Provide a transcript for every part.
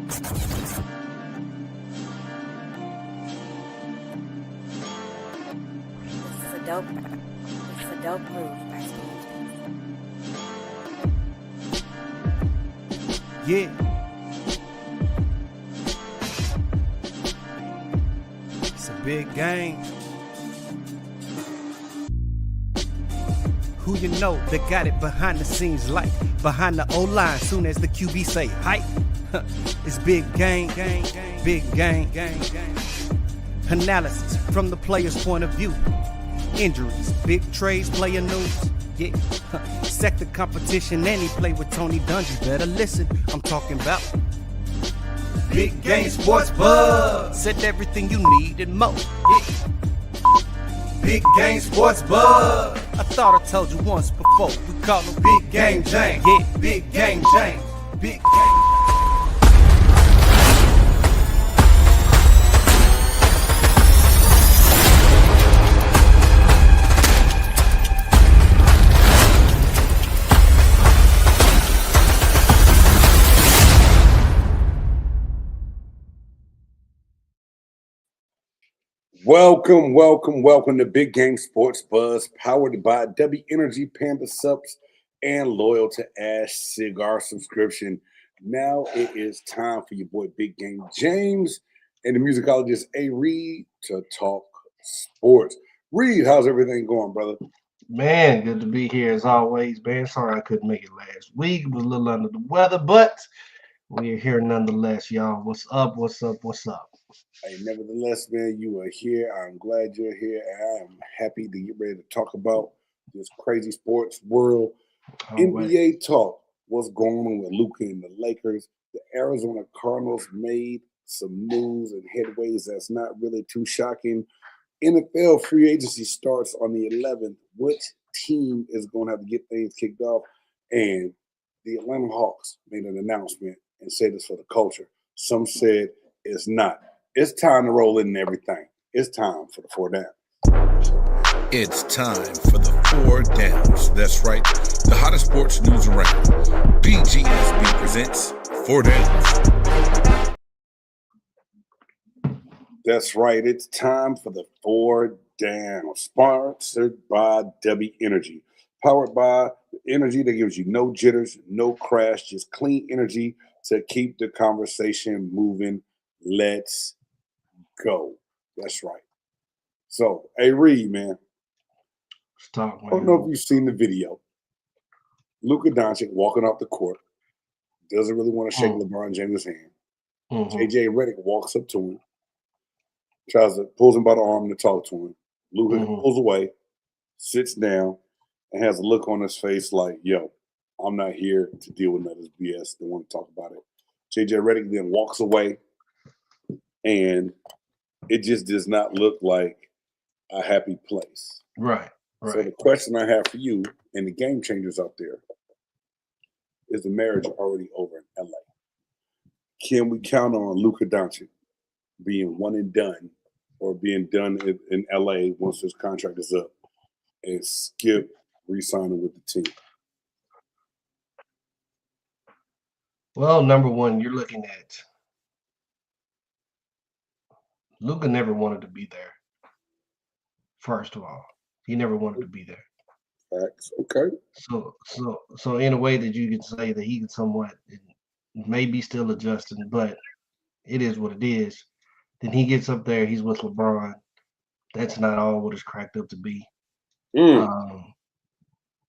This is a dope move. Yeah. It's a big game. Who you know that got it behind the scenes, like behind the O-line, soon as the QB say hype. It's big game, big game. Analysis from the player's point of view. Injuries, big trades, player news. Yeah, sector competition, and he play with Tony Dungy. Better listen, I'm talking about Big Game Sports Buzz. Said everything you need and more. Yeah. Big Game Sports Buzz. I thought I told you once before. We call him Big Game James. Yeah, Big Game James. Big Game. Welcome to Big Game Sports Buzz, powered by W Energy, Panda Subs, and loyal to Ash Cigar subscription. Now it is time for your boy Big Game James and the musicologist A. Reed to talk sports. Reed, how's everything going, brother? Man, good to be here as always, man. Sorry I couldn't make it last week. Was a little under the weather, but we're here nonetheless, y'all. What's up? Hey, nevertheless, man, you are here. I'm glad you're here. And I am happy to get ready to talk about this crazy sports world. NBA talk. What's going on with Luka and the Lakers? The Arizona Cardinals made some news and headways that's not really too shocking. NFL free agency starts on the 11th. Which team is going to have to get things kicked off? And the Atlanta Hawks made an announcement and said it's for the culture. Some said it's not. It's time to roll in everything. It's time for the 4 downs. It's time for the 4 downs. That's right. The hottest sports news around. BGSB presents 4 downs. That's right. It's time for the 4 downs. Sponsored by W Energy. Powered by the energy that gives you no jitters, no crash, just clean energy to keep the conversation moving. Let's go. That's right. So, hey, Reed, man. Let's talk, man. I don't know if you've seen the video. Luka Dončić walking off the court. Doesn't really want to shake LeBron James' hand. JJ Redick walks up to him. Pulls him by the arm to talk to him. Luka pulls away, sits down, and has a look on his face like, yo, I'm not here to deal with none of this BS. They want to talk about it. JJ Redick then walks away. And it just does not look like a happy place. Right. So the question I have for you and the game changers out there is the marriage already over in LA? Can we count on Luka Dončić being one and done or being done in LA once his contract is up and Skip re-signing with the team? Well, number one, you're looking at Luka never wanted to be there. First of all, he never wanted to be there. Facts. Okay. So in a way that you could say that he can somewhat maybe still adjusting, but it is what it is. Then he gets up there, he's with LeBron. That's not all what it's cracked up to be. You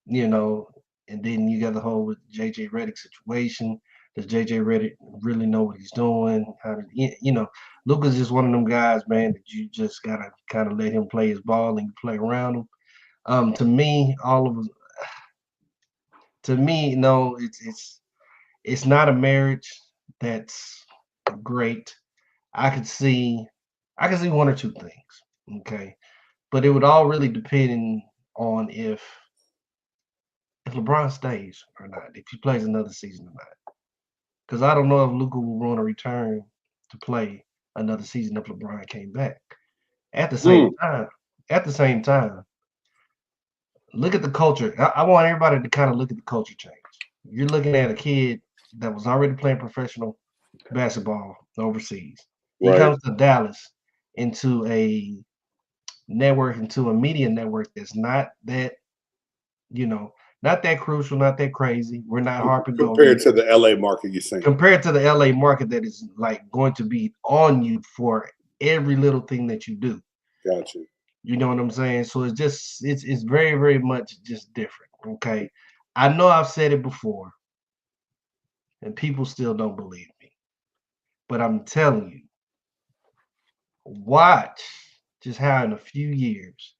know, and then you got the whole with JJ Redick situation. Does JJ Redick really know what he's doing? Luka's just one of them guys, man, that you just gotta kind of let him play his ball and you play around him. To me, no, it's not a marriage that's great. I could see 1 or 2 things, okay, but it would all really depend on if LeBron stays or not, if he plays another season or not. Because I don't know if Luka will want to return to play another season if LeBron came back. At the same time, look at the culture. I want everybody to kind of look at the culture change. You're looking at a kid that was already playing professional basketball overseas. He Right. comes to Dallas into a network, into a media network that's not that, not that crucial, not that crazy. We're not harping on Compared you. to the LA market, you're saying. Compared to the LA market that is like going to be on you for every little thing that you do. Gotcha. You know what I'm saying? So it's very, very much just different. Okay. I know I've said it before, and people still don't believe me. But I'm telling you, watch just how in a few years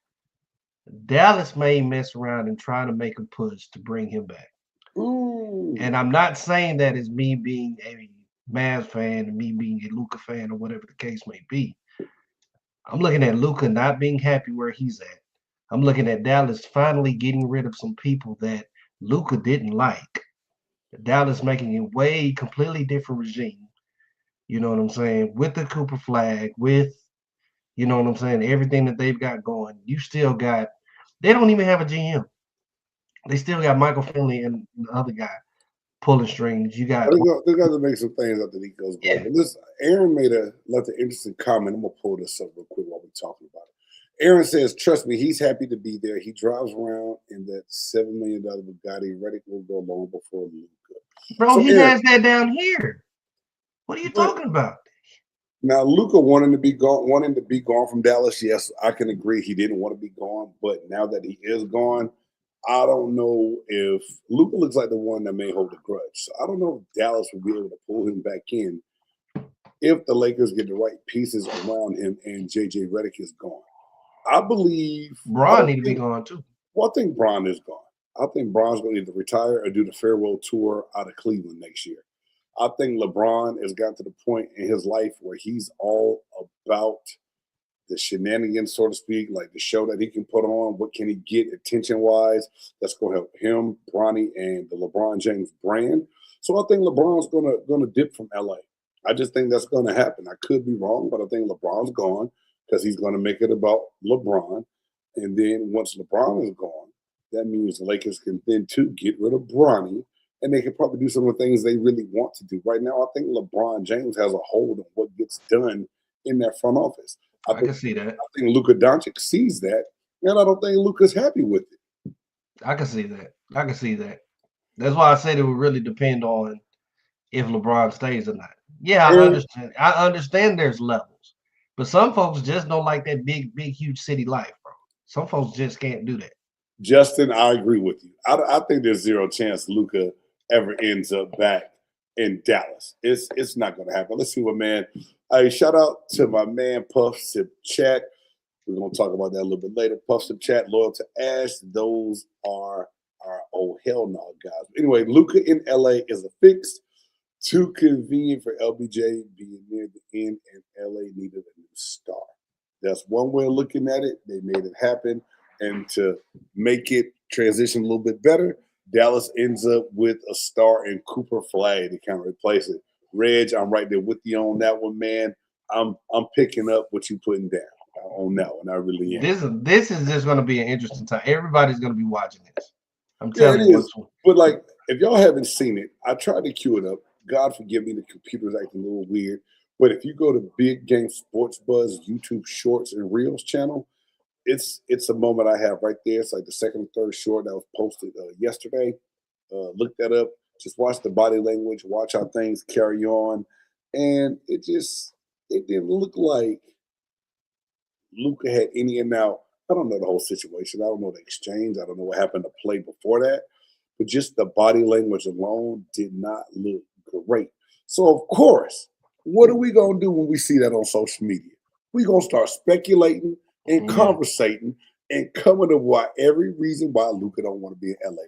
Dallas may mess around and try to make a push to bring him back. Ooh. And I'm not saying that as me being a Mavs fan and me being a Luka fan or whatever the case may be. I'm looking at Luka not being happy where he's at. I'm looking at Dallas finally getting rid of some people that Luka didn't like. Dallas making a way completely different regime. You know what I'm saying? With the Cooper flag, with, you know what I'm saying, everything that they've got going. You still got, they don't even have a GM. They still got Michael Finley and the other guy pulling strings. You got. They're going to make some things after he goes. Yeah. But listen, Aaron left an interesting comment. I'm going to pull this up real quick while we're talking about it. Aaron says, trust me, he's happy to be there. He drives around in that $7 million Bugatti. Redick will go long before Luka. Bro, so he Aaron, has that down here. What are you talking about? Now, Luka wanting to be gone from Dallas, yes, I can agree he didn't want to be gone. But now that he is gone, I don't know if Luka looks like the one that may hold a grudge. So I don't know if Dallas will be able to pull him back in if the Lakers get the right pieces around him and JJ Redick is gone. I believe Bron need to be gone too. Well, I think Bron is gone. I think Bron's going to either retire or do the farewell tour out of Cleveland next year. I think LeBron has gotten to the point in his life where he's all about the shenanigans, so to speak, like the show that he can put on. What can he get attention-wise? That's going to help him, Bronny, and the LeBron James brand. So I think LeBron's going to dip from LA. I just think that's going to happen. I could be wrong, but I think LeBron's gone because he's going to make it about LeBron. And then once LeBron is gone, that means the Lakers can then, too, get rid of Bronny, and they can probably do some of the things they really want to do. Right now, I think LeBron James has a hold on what gets done in that front office. I can see that. I think Luka Dončić sees that, and I don't think Luka's happy with it. I can see that. That's why I said it would really depend on if LeBron stays or not. Yeah, I understand there's levels, but some folks just don't like that big, huge city life, bro. Some folks just can't do that. Justin, I agree with you. I think there's zero chance Luka ever ends up back in Dallas. It's not going to happen. Let's see what, man. Shout out to my man Puff Sip Chat. We're going to talk about that a little bit later. Puff Sip Chat, loyal to Ash. Those are our hell no guys. Anyway, Luka in LA is a fix. Too convenient for LBJ being near the end, and LA needed a new star. That's one way of looking at it. They made it happen. And to make it transition a little bit better, Dallas ends up with a star in Cooper Flag to kind of replace it. Reg, I'm right there with you on that one, man. I'm picking up what you putting down on that one. I really am. This is just going to be an interesting time. Everybody's going to be watching this. I'm telling you. But like, if y'all haven't seen it, I tried to cue it up. God forgive me, the computer's acting a little weird. But if you go to Big Game Sports Buzz YouTube Shorts and Reels channel, it's a moment I have right there. It's like the second or third short that was posted yesterday. Look that up. Just watch the body language. Watch how things carry on. And it didn't look like Luka had any. And now, I don't know the whole situation. I don't know the exchange. I don't know what happened to play before that. But just the body language alone did not look great. So, of course, what are we going to do when we see that on social media? We're going to start speculating and conversating and coming up with every reason why Luka don't want to be in LA.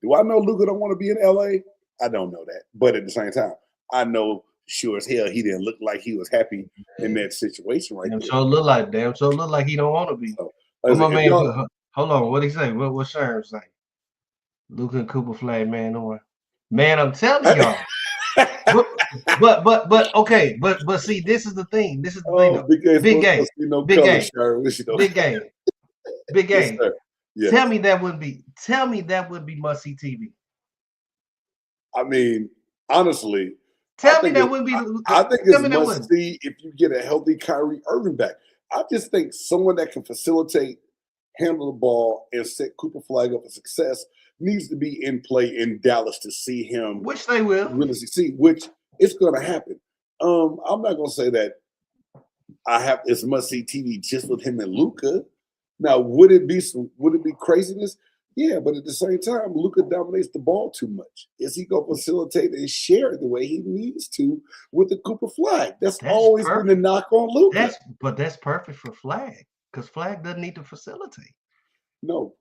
Do I know Luka don't want to be in LA? I don't know that. But at the same time, I know sure as hell he didn't look like he was happy in that situation right there. So it look like he don't want to be. So, hold on, what'd he say? What Sherm say? Luka and Cooper Flag, man. Man, I'm telling y'all. but okay, but see, this is the thing. This is the thing. Big game. Big game. Yes. Tell me that would be must-see TV. I mean, honestly, Tell me that wouldn't be. I think it's must see if you get a healthy Kyrie Irving back. I just think someone that can facilitate, handle the ball, and set Cooper Flag up for success needs to be in play in Dallas to see him, which they will really succeed. Which it's going to happen. I'm not going to say that it's must see TV just with him and Luka. Now, would it be craziness? Yeah, but at the same time, Luka dominates the ball too much. Is he going to facilitate and share it the way he needs to with the Cooper Flag? That's always been the knock on Luka. But that's perfect for Flag because Flag doesn't need to facilitate. No,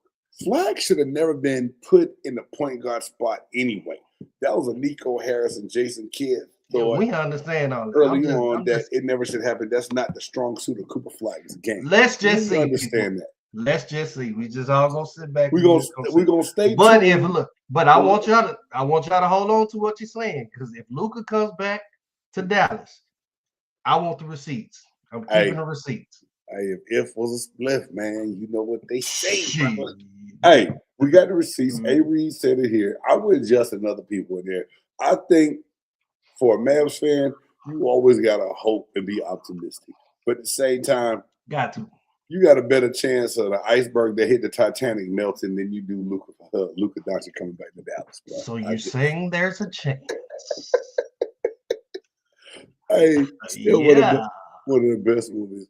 Flag should have never been put in the point guard spot anyway. That was a Nico Harris and Jason Kidd thought. We understand all that. Early on that it never should happen. That's not the strong suit of Cooper Flag's game. Let's just see. Understand that. Let's just see. We just all gonna sit back. We're gonna stay. But I want y'all to hold on to what you're saying because if Luka comes back to Dallas, I want the receipts. I'm keeping the receipts. Hey, if was a spliff, man, you know what they say. Hey, we got the receipts. Avery said it here. I would adjust and other people in there. I think for a Mavs fan, you always gotta hope and be optimistic, but at the same time, you got a better chance of the iceberg that hit the Titanic melting than you do Luka Dončić coming back to Dallas. Bro. So you're saying there's a chance? Hey, still one of the best movies.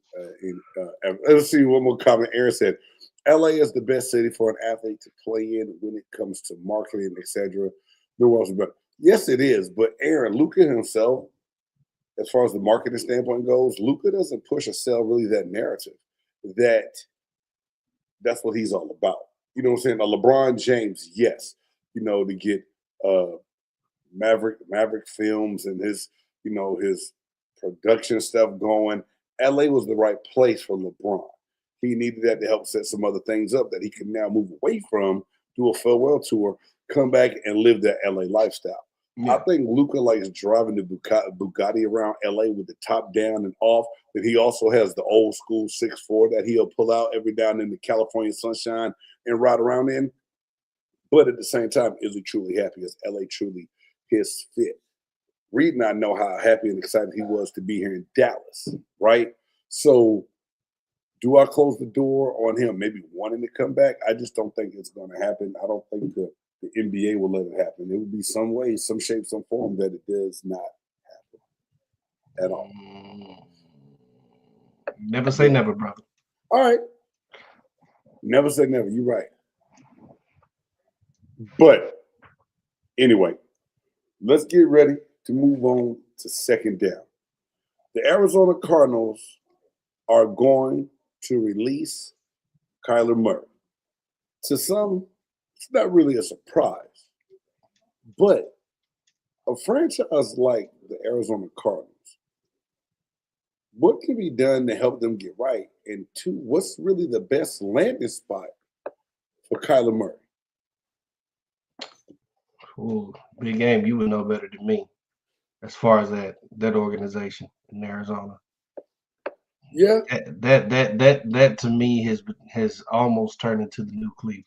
Let's see one more comment. Aaron said, "LA is the best city for an athlete to play in when it comes to marketing, etc." Yes, it is. But Aaron, Luka himself, as far as the marketing standpoint goes, Luka doesn't push or sell really that narrative. That's what he's all about. You know what I'm saying? Now, LeBron James, yes, to get Maverick Films and his production stuff going. LA was the right place for LeBron. He needed that to help set some other things up that he can now move away from, do a farewell tour, come back and live that LA lifestyle. Yeah. I think Luka likes driving the Bugatti around LA with the top down and off. That he also has the old school 6'4" that he'll pull out every down in the California sunshine and ride around in. But at the same time, is he truly happy? Is LA truly his fit? Reed and I know how happy and excited he was to be here in Dallas, right? So do I close the door on him maybe wanting to come back? I just don't think it's going to happen. I don't think the NBA will let it happen. It would be some way, some shape, some form that it does not happen at all. Never say never, brother. All right. Never say never. You're right. But anyway, let's get ready to move on to second down. The Arizona Cardinals are going to release Kyler Murray. To some, it's not really a surprise, but a franchise like the Arizona Cardinals, what can be done to help them get right? And two, what's really the best landing spot for Kyler Murray? Ooh, big game. You would know better than me as far as that organization in Arizona. Yeah. That to me has almost turned into the new Cleveland.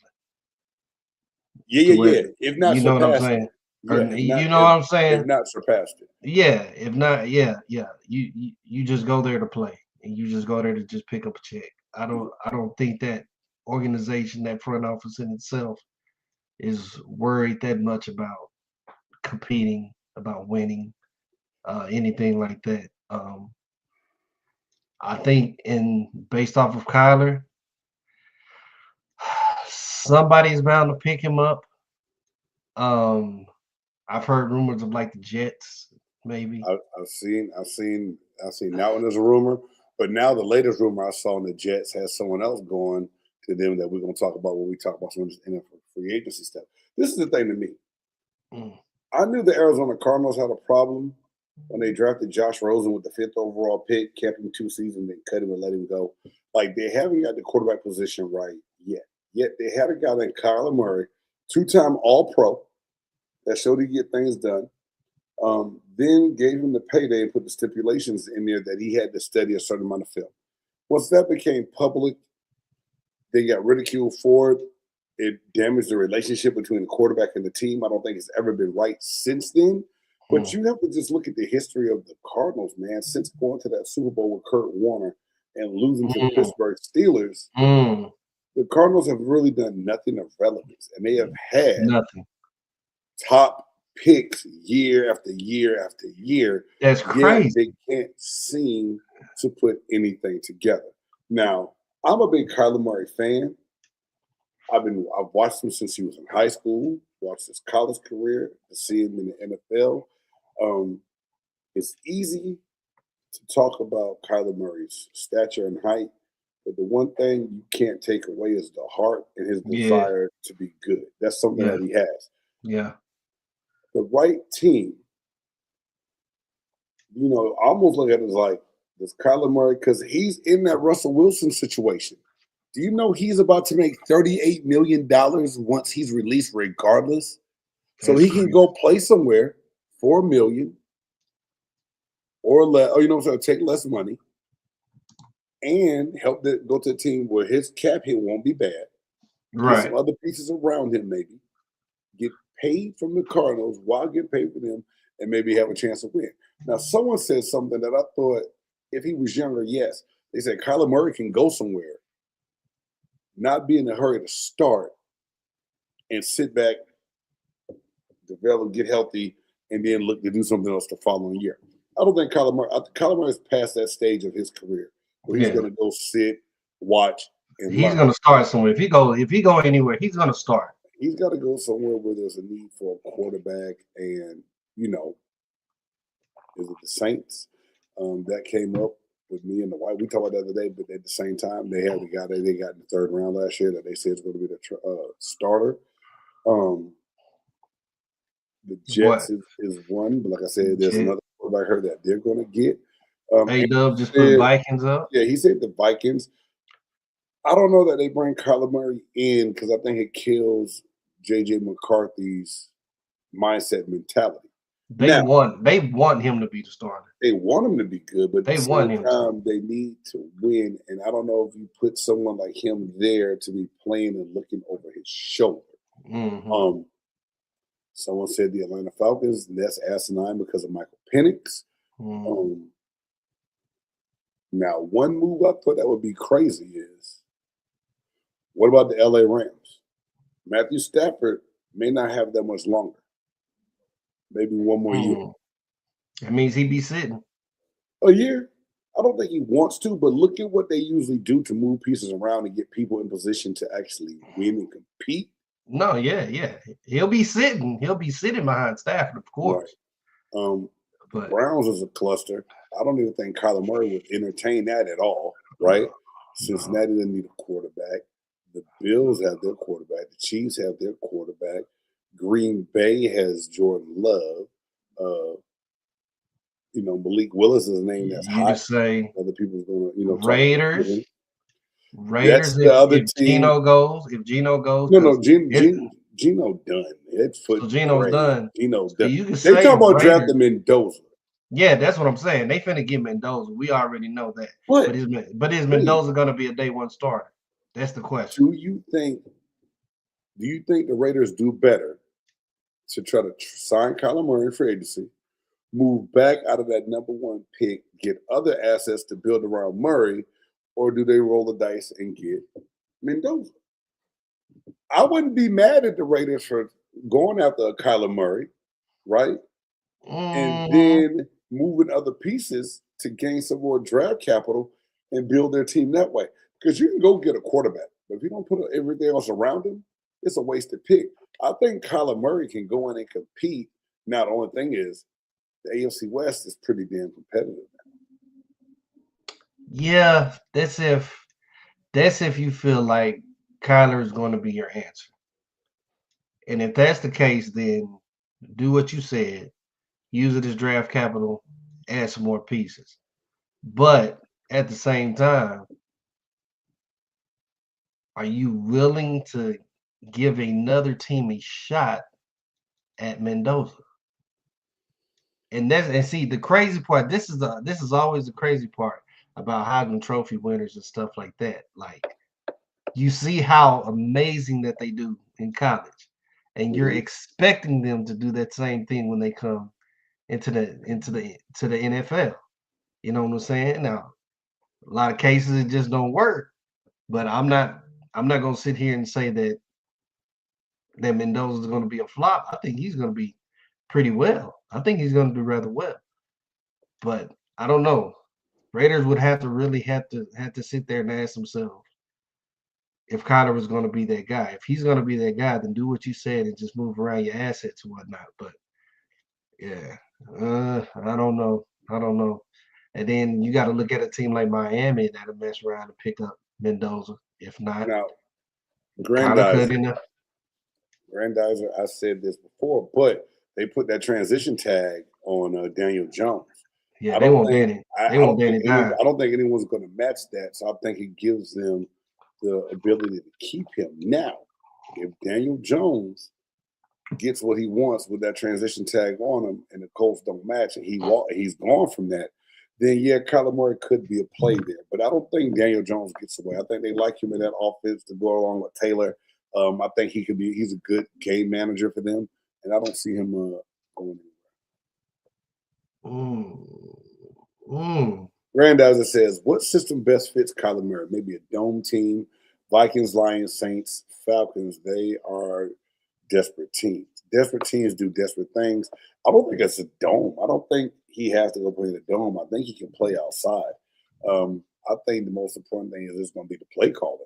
Yeah. If not, you know what I'm saying. What I'm saying? If not surpassed it. Yeah. If not, yeah. You just go there to play, and you just go there to just pick up a check. I don't think that organization, that front office in itself, is worried that much about competing, about winning, anything like that. I think based off of Kyler, somebody's bound to pick him up. I've heard rumors of like the Jets, maybe. I've seen that one as a rumor, but now the latest rumor I saw in the Jets has someone else going to them that we're going to talk about when we talk about some of this NFL free agency stuff. This is the thing to me. I knew the Arizona Cardinals had a problem when they drafted Josh Rosen with the 5th overall pick, kept him 2 seasons, then cut him and let him go. Like, they haven't got the quarterback position right yet. Yet they had a guy named Kyler Murray, 2-time All-Pro, that showed he get things done. Then gave him the payday and put the stipulations in there that he had to study a certain amount of film. Once that became public, they got ridiculed for it. It damaged the relationship between the quarterback and the team. I don't think it's ever been right since then. But you have to just look at the history of the Cardinals, man. Since going to that Super Bowl with Kurt Warner and losing to the Pittsburgh Steelers, the Cardinals have really done nothing of relevance, and they have had nothing top picks year after year after year. That's crazy. They can't seem to put anything together. Now, I'm a big Kyler Murray fan. I've watched him since he was in high school, watched his college career, to see him in the NFL. It's easy to talk about Kyler Murray's stature and height, but the one thing you can't take away is the heart and his desire to be good. That's something that he has. Yeah. The right team, I almost look at it as like, does Kyler Murray, because he's in that Russell Wilson situation. Do you know he's about to make $38 million once he's released regardless? So he can go play somewhere for $1 million or less, or take less money and help go to a team where his cap hit won't be bad. Right. Get some other pieces around him, maybe. Get paid from the Cardinals while getting paid for them and maybe have a chance to win. Now, someone said something that I thought, if he was younger, yes. They said Kyler Murray can go somewhere, not be in a hurry to start, and sit back, develop, get healthy, and then look to do something else the following year. I don't think Kyler Murray's past that stage of his career where he's going to go sit, watch, and he's learn. Going to start somewhere. If he go anywhere, he's going to start. He's got to go somewhere where there's a need for a quarterback, and is it the Saints? That came up with me and the wife. We talked about the other day, but at the same time, they had the guy that they got in the third round last year that they said is going to be the starter. The Jets is one, but like I said, there's another quarterback I heard that they're going to get. A-Dub just put Vikings up. Yeah, he said the Vikings. I don't know that they bring Kyler Murray in because I think it kills JJ McCarthy's mindset mentality. They want him to be the starter. They want him to be good, but they want him to. They need to win. And I don't know if you put someone like him there to be playing and looking over his shoulder. Mm-hmm. Someone said the Atlanta Falcons, and that's asinine because of Michael Penix. Mm-hmm. Now, one move I thought that would be crazy is, what about the LA Rams? Matthew Stafford may not have that much longer. Maybe one more year. That means he'd be sitting. A year? I don't think he wants to, but look at what they usually do to move pieces around and get people in position to actually win and compete. No, yeah. He'll be sitting. He'll be sitting behind Stafford, of course. Right. But Browns is a cluster. I don't even think Kyler Murray would entertain that at all, right? Cincinnati didn't need a quarterback. The Bills have their quarterback. The Chiefs have their quarterback. Green Bay has Jordan Love. Malik Willis is a name that's hot. Say other people's going to, Raiders. That's the other if team. Geno goes. No, Geno done. Geno's done. Geno's so done. They talk about drafting Mendoza. Yeah, that's what I'm saying. They finna get Mendoza. We already know that. But is Mendoza going to be a day one starter? That's the question. Do you think the Raiders do better to try to sign Kyler Murray for agency, move back out of that number one pick, get other assets to build around Murray, or do they roll the dice and get Mendoza? I wouldn't be mad at the Raiders for going after Kyler Murray, right? And then moving other pieces to gain some more draft capital and build their team that way. Because you can go get a quarterback, but if you don't put everything else around him, it's a wasted pick. I think Kyler Murray can go in and compete. Now, the only thing is the AFC West is pretty damn competitive now. Yeah, that's if you feel like Kyler is going to be your answer. And if that's the case, then do what you said. Use it as draft capital, add some more pieces. But at the same time, are you willing to give another team a shot at Mendoza? And see the crazy part. This is always the crazy part about Heisman Trophy winners and stuff like that. Like, you see how amazing that they do in college, and you're expecting them to do that same thing when they come into the NFL. You know what I'm saying? Now, a lot of cases it just don't work. But I'm not gonna sit here and say that Mendoza is gonna be a flop. I think he's gonna be pretty well. I think he's gonna do rather well. But I don't know. Raiders would have to really have to sit there and ask themselves if Kyler was going to be that guy. If he's going to be that guy, then do what you said and just move around your assets and whatnot. But yeah, I don't know. And then you got to look at a team like Miami that'll mess around and pick up Mendoza. If not, Now, Grandizer, I said this before, but they put that transition tag on Daniel Jones. Yeah, they won't Danny. They won't Danny. I don't think anyone's going to match that. So I think it gives them the ability to keep him. Now, if Daniel Jones gets what he wants with that transition tag on him, and the Colts don't match, and he's gone from that, then yeah, Kyler Murray could be a play there. But I don't think Daniel Jones gets away. I think they like him in that offense to go along with Taylor. I think he's a good game manager for them, and I don't see him going anywhere. Grandizer says, what system best fits Kyler Murray? Maybe a dome team, Vikings, Lions, Saints, Falcons. They are desperate teams. Desperate teams do desperate things. I don't think it's a dome. I don't think he has to go play in the dome. I think he can play outside. I think the most important thing is going to be the play caller.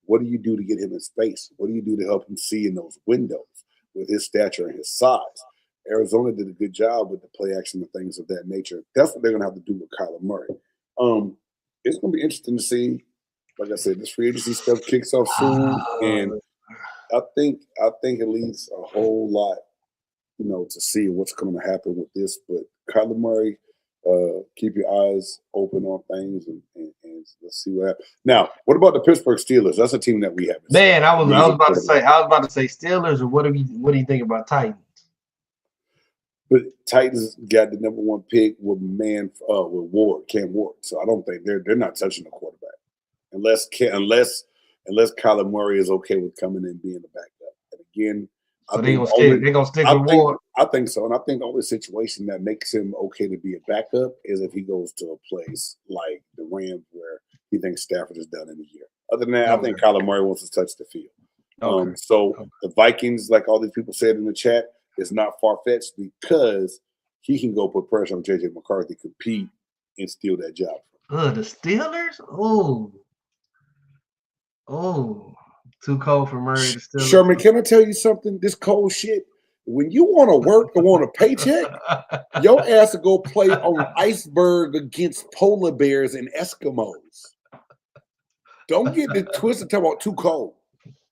What do you do to get him in space? What do you do to help him see in those windows with his stature and his size? Arizona did a good job with the play action and things of that nature. That's what they're going to have to do with Kyler Murray. It's going to be interesting to see. Like I said, this free agency stuff kicks off soon, and I think it leaves a whole lot, to see what's going to happen with this. But Kyler Murray, keep your eyes open on things, and let's see what happens. Now, what about the Pittsburgh Steelers? That's a team that we haven't. Man, I was about to say Steelers, or what do you think about Titans? But Titans got the number one pick with Cam Ward. So I don't think they're not touching the quarterback unless Kyler Murray is okay with coming in being the backup. And again, so they're gonna stick with Ward. I think so, and I think the only situation that makes him okay to be a backup is if he goes to a place like the Rams where he thinks Stafford is done in a year. Other than that, I think Kyler Murray wants to touch the field. The Vikings, like all these people said in the chat, is not far-fetched because he can go put pressure on JJ McCarthy, compete, and steal that job. The Steelers? Oh, too cold for Murray. The Steelers. Sherman, can I tell you something? This cold shit, when you want to work and want a paycheck, your ass will go play on iceberg against polar bears and Eskimos. Don't get the twisted talk about too cold.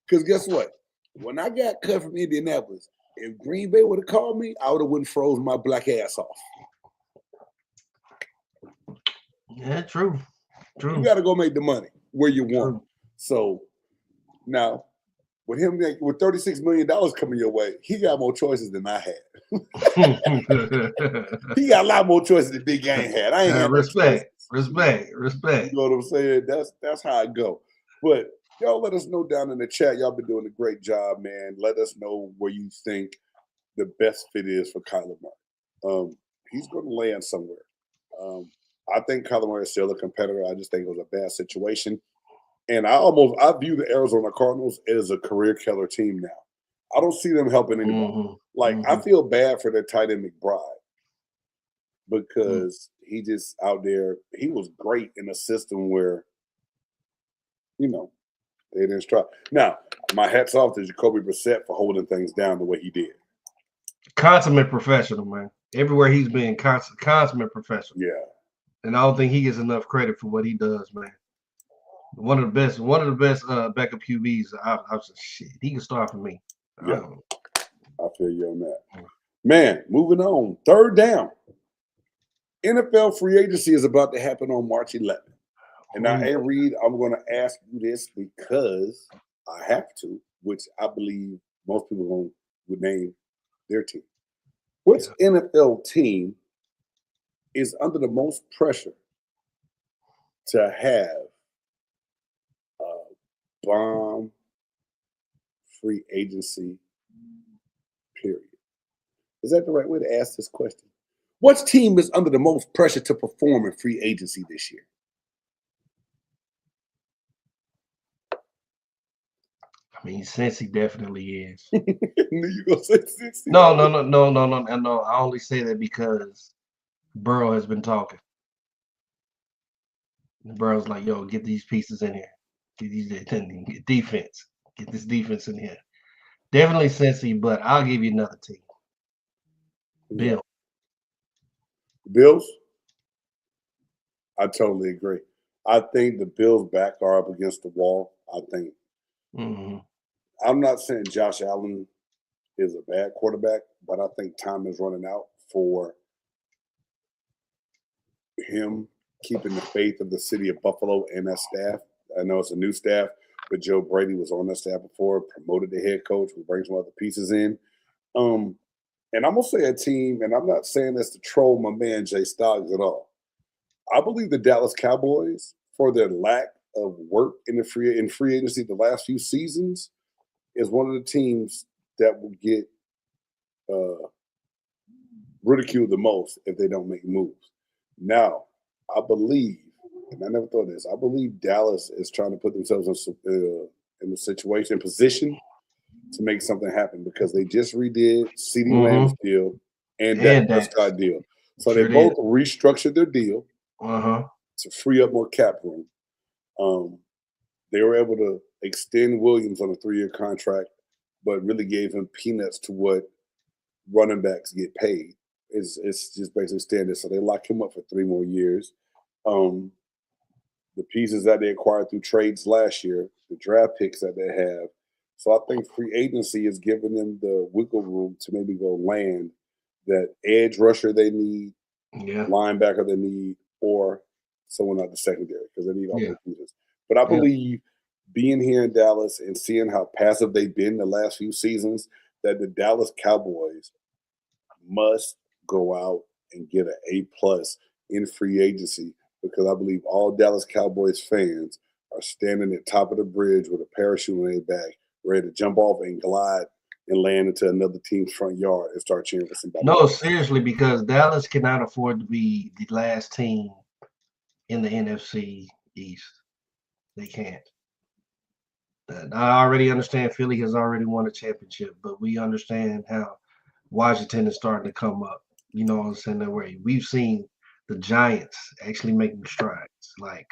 Because guess what? When I got cut from Indianapolis, if Green Bay would have called me, I would have went and froze my black ass off. Yeah, true. You got to go make the money where you want. So now, with him with $36 million coming your way, he got more choices than I had. He got a lot more choices than Big Gang had. I ain't had respect. You know what I'm saying? That's how I go. But y'all let us know down in the chat. Y'all been doing a great job, man. Let us know where you think the best fit is for Kyler Murray. He's going to land somewhere. I think Kyler Murray is still a competitor. I just think it was a bad situation. And I view the Arizona Cardinals as a career killer team now. I don't see them helping anybody. I feel bad for their tight end McBride because he just out there. He was great in a system where, they didn't strike. Now, my hat's off to Jacoby Brissett for holding things down the way he did. Consummate professional, man. Everywhere he's been, consummate professional. Yeah. And I don't think he gets enough credit for what he does, man. One of the best backup QBs. I was like, shit, he can start for me. Yeah. I feel you on that. Man, moving on. Third down. NFL free agency is about to happen on March 11th. And now, hey, Reed, I'm going to ask you this because I have to, which I believe most people would name their team. Which NFL team is under the most pressure to have a bomb free agency period? Is that the right way to ask this question? What team is under the most pressure to perform in free agency this year? I mean, Cincy definitely is. You gonna say Cincy? No. I only say that because Burrow has been talking. Burrow's like, yo, get these pieces in here. Get defense. Get this defense in here. Definitely Cincy, but I'll give you another team. Bill. Bills? I totally agree. I think the Bills' back are up against the wall. I think. Mm-hmm. I'm not saying Josh Allen is a bad quarterback, but I think time is running out for him keeping the faith of the city of Buffalo and that staff. I know it's a new staff, but Joe Brady was on that staff before, promoted the head coach, we bring some other pieces in. And I'm going to say a team, and I'm not saying this to troll my man Jay Stoggs at all. I believe the Dallas Cowboys, for their lack of work in free agency the last few seasons, is one of the teams that will get ridiculed the most if they don't make moves. Now, I believe, and I never thought this, I believe Dallas is trying to put themselves in a position to make something happen because they just redid CeeDee Lamb's deal and Dak Prescott deal. So they both restructured their deal to free up more cap room. They were able to extend Williams on a 3-year contract, but really gave him peanuts to what running backs get paid. It's just basically standard. So they lock him up for 3 more years. The pieces that they acquired through trades last year, the draft picks that they have. So I think free agency is giving them the wiggle room to maybe go land that edge rusher they need, linebacker they need, or someone out the secondary because they need all those pieces. But I believe being here in Dallas and seeing how passive they've been the last few seasons, that the Dallas Cowboys must go out and get an A+ in free agency because I believe all Dallas Cowboys fans are standing at the top of the bridge with a parachute on their back, ready to jump off and glide and land into another team's front yard and start cheering for somebody. No, seriously, because Dallas cannot afford to be the last team in the NFC East. They can't. I already understand Philly has already won a championship, but we understand how Washington is starting to come up. You know what I'm saying? That way, we've seen the Giants actually making strides. Like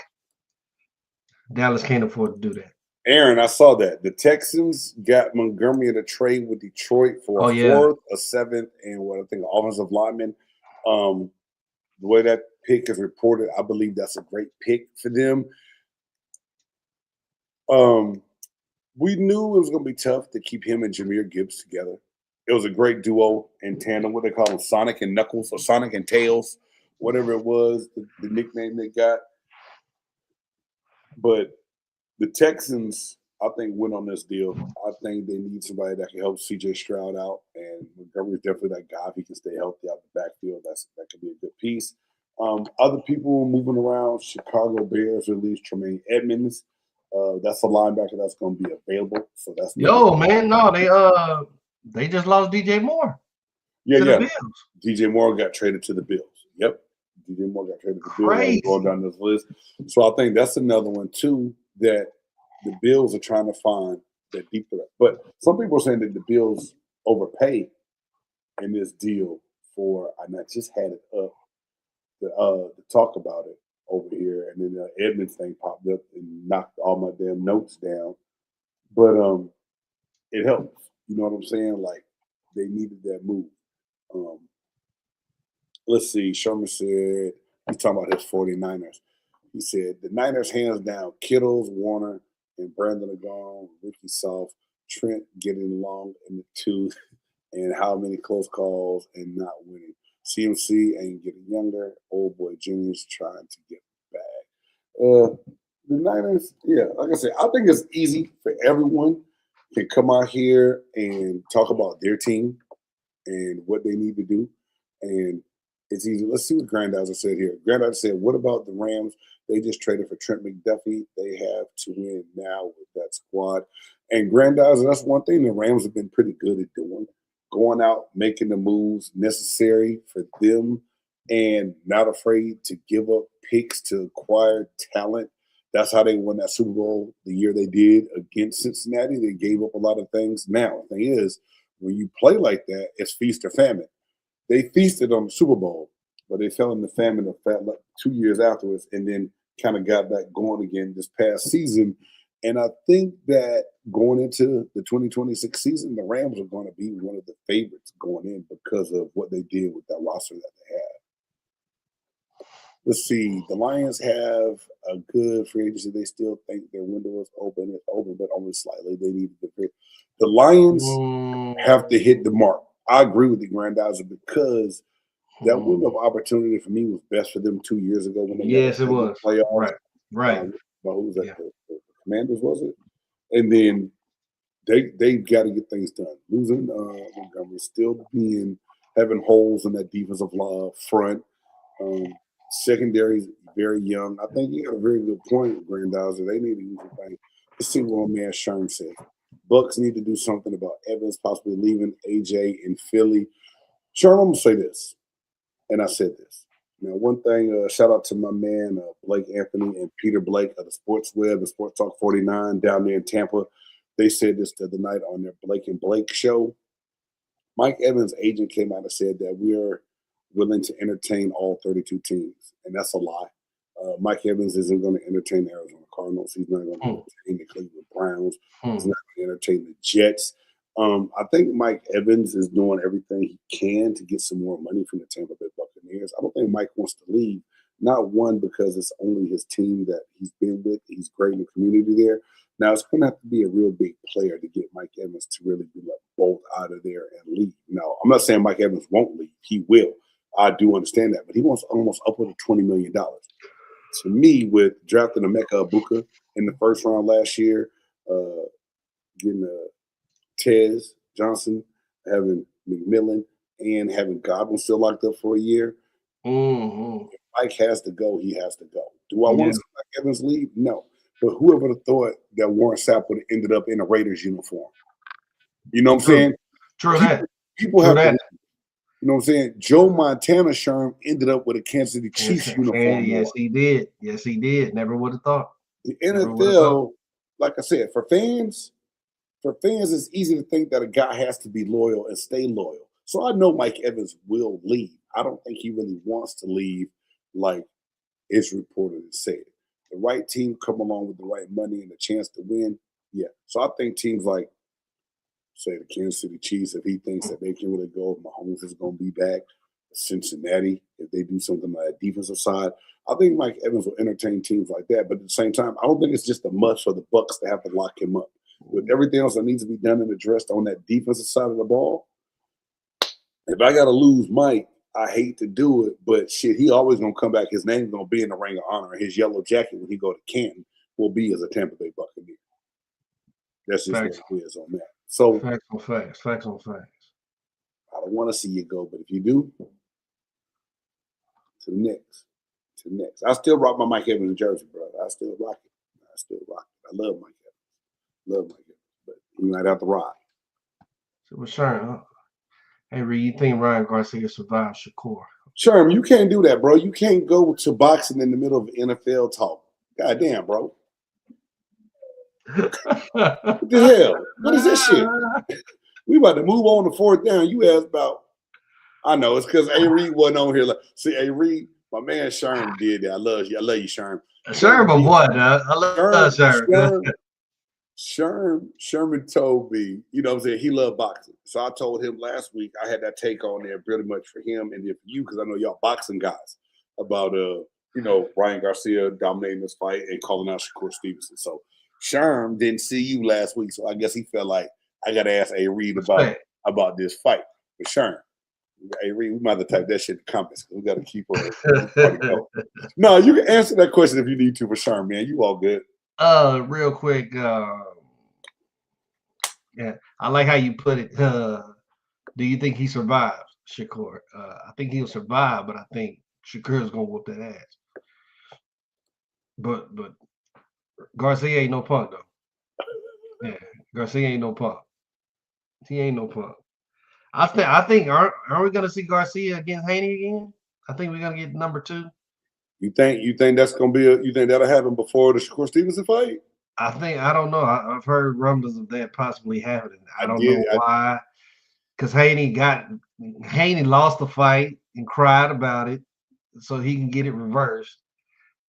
Dallas can't afford to do that. Aaron, I saw that. The Texans got Montgomery in a trade with Detroit for a 4th, a 7th, and what I think offensive lineman. The way that pick is reported, I believe that's a great pick for them. We knew it was going to be tough to keep him and Jahmyr Gibbs together. It was a great duo in tandem. What they call them, Sonic and Knuckles or Sonic and Tails, whatever it was, the nickname they got. But the Texans, I think, went on this deal. I think they need somebody that can help C.J. Stroud out, and Montgomery's definitely that guy. If he can stay healthy out the backfield, that could be a good piece. Other people moving around. Chicago Bears released Tremaine Edmonds. That's a linebacker that's going to be available. So that's they just lost DJ Moore. The Bills. DJ Moore got traded to the Bills. Yep, DJ Moore got traded to the Bills. Going down this list. So I think that's another one too that the Bills are trying to find that deep threat. But some people are saying that the Bills overpay in this deal for. And I just had it up to talk about it over here, and then the Edmonds thing popped up and knocked all my damn notes down. But it helps. You know what I'm saying? Like they needed that move. Let's see. Sherman said he's talking about his 49ers. He said the Niners hands down. Kittles, Warner, and Brandon are gone. Ricky Soft, Trent getting along in the tooth, and how many close calls and not winning. CMC ain't getting younger. Old boy Junior's trying to get back. The Niners, like I said, I think it's easy for everyone to come out here and talk about their team and what they need to do. And it's easy. Let's see what Grandizer said here. Grandizer said, what about the Rams? They just traded for Trent McDuffie. They have to win now with that squad. And Grandizer, that's one thing the Rams have been pretty good at doing. Going out, making the moves necessary for them and not afraid to give up picks to acquire talent. That's how they won that Super Bowl the year they did against Cincinnati. They gave up a lot of things. Now, the thing is, when you play like that, it's feast or famine. They feasted on the Super Bowl, but they fell in the famine of 2 years afterwards, and then kind of got back going again this past season. And I think that going into the 2026 season, the Rams are going to be one of the favorites going in because of what they did with that roster that they had. Let's see. The Lions have a good free agency. They still think their window is open. It's open, but only slightly. They need to get the Lions have to hit the mark. I agree with the Grandizer because that window of opportunity for me was best for them 2 years ago when they it was playoffs. Right. But who was that? The Commanders, was it? And then they've got to get things done. Losing Montgomery, still having holes in that defensive front. Secondary is very young. I think you got a very good point, Grandizer. They need to use the thing. Let's see what my man Sherm says. Bucks need to do something about Evans possibly leaving AJ in Philly. Sherm, I'm going to say this, and I said this. Now, one thing, shout out to my man Blake Anthony and Peter Blake of the Sports Web and Sports Talk 49 down there in Tampa. They said this the other night on their Blake and Blake show. Mike Evans' agent came out and said that we are willing to entertain all 32 teams, and that's a lie. Mike Evans isn't going to entertain the Arizona Cardinals. He's not going to entertain the Cleveland Browns. He's not going to entertain the Jets. I think Mike Evans is doing everything he can to get some more money from the Tampa Bay Buccaneers. I don't think Mike wants to leave. Not one, because it's only his team that he's been with. He's great in the community there. Now, it's going to have to be a real big player to get Mike Evans to really be like bolt out of there and leave. Now, I'm not saying Mike Evans won't leave. He will. I do understand that. But he wants almost upward of $20 million. To me, with drafting Emeka Egbuka in the first round last year, getting Tez Johnson, having McMillan, and having Godwin still locked up for a year. If Mike has to go, he has to go. Do I want to see Mike Evans leave? No. But whoever would have thought that Warren Sapp would have ended up in a Raiders uniform? You know what I'm saying? True people have to, you know what I'm saying? Joe Montana Sherm ended up with a Kansas City Chiefs uniform. Yes, he did. Yes, he did. Never would have thought. The NFL, like I said, for fans, it's easy to think that a guy has to be loyal and stay loyal. So I know Mike Evans will leave. I don't think he really wants to leave like it's reported and said. The right team come along with the right money and a chance to win, yeah. So I think teams like, say, the Kansas City Chiefs, if he thinks that they can really go, Mahomes is going to be back. Cincinnati, if they do something like that defensive side, I think Mike Evans will entertain teams like that. But at the same time, I don't think it's just a must for the Bucks to have to lock him up. With everything else that needs to be done and addressed on that defensive side of the ball, if I got to lose Mike, I hate to do it, but shit, he always going to come back. His name's going to be in the Ring of Honor. His yellow jacket when he go to Canton will be as a Tampa Bay Buccaneer. That's just what it is on that. So facts on facts. I don't want to see you go, but if you do, to the next. I still rock my Mike Evans jersey, brother. I still rock it. I love Mike Evans. But you might have to ride. So what's Sherm? Hey, Reed, you think Ryan Garcia survived Shakur? Sherm, you can't do that, bro. You can't go to boxing in the middle of NFL talk. God damn, bro. What the hell? What is this shit? We about to move on to fourth down. You asked about. I know it's because A. Reed wasn't on here. See, A. Reed, my man Sherm did that. I love you, Sherm. Sherm, but what? I love Sherm. Sherman told me, you know what I'm saying, he loved boxing. So I told him last week I had that take on there pretty much for him and then for you, because I know y'all boxing guys, about Ryan Garcia dominating this fight and calling out Shakur Stevenson. So Sherm didn't see you last week, so I guess he felt like I gotta ask A. Reed about this fight. But Sherm, A. Reed, we might have to type that shit in the comments because we gotta keep her. No, you can answer that question if you need to for Sherm, man. You all good. Real quick, yeah, I like how you put it. Do you think he survives Shakur? I think he'll survive, but I think Shakur's gonna whoop that ass. But Garcia ain't no punk though. Yeah, Garcia ain't no punk. He ain't no punk. I think aren't we gonna see Garcia against Haney again? I think we're gonna get number 2. You think that's gonna be you think that'll happen before the Shakur Stevenson fight? I don't know. I've heard rumblings of that possibly happening. I don't know why. Because Haney lost the fight and cried about it, so he can get it reversed.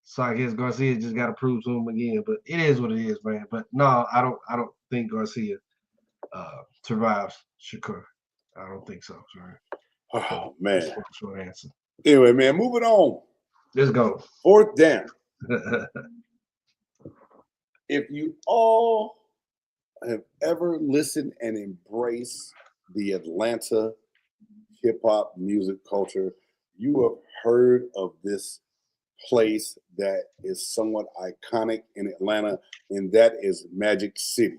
So I guess Garcia just got to prove to him again. But it is what it is, man. But no, I don't think Garcia survives Shakur. I don't think so. Sorry. Oh man. Short answer. Anyway, man, moving on. Let's go. 4th down. If you all have ever listened and embraced the Atlanta hip-hop music culture, you have heard of this place that is somewhat iconic in Atlanta, and that is Magic City.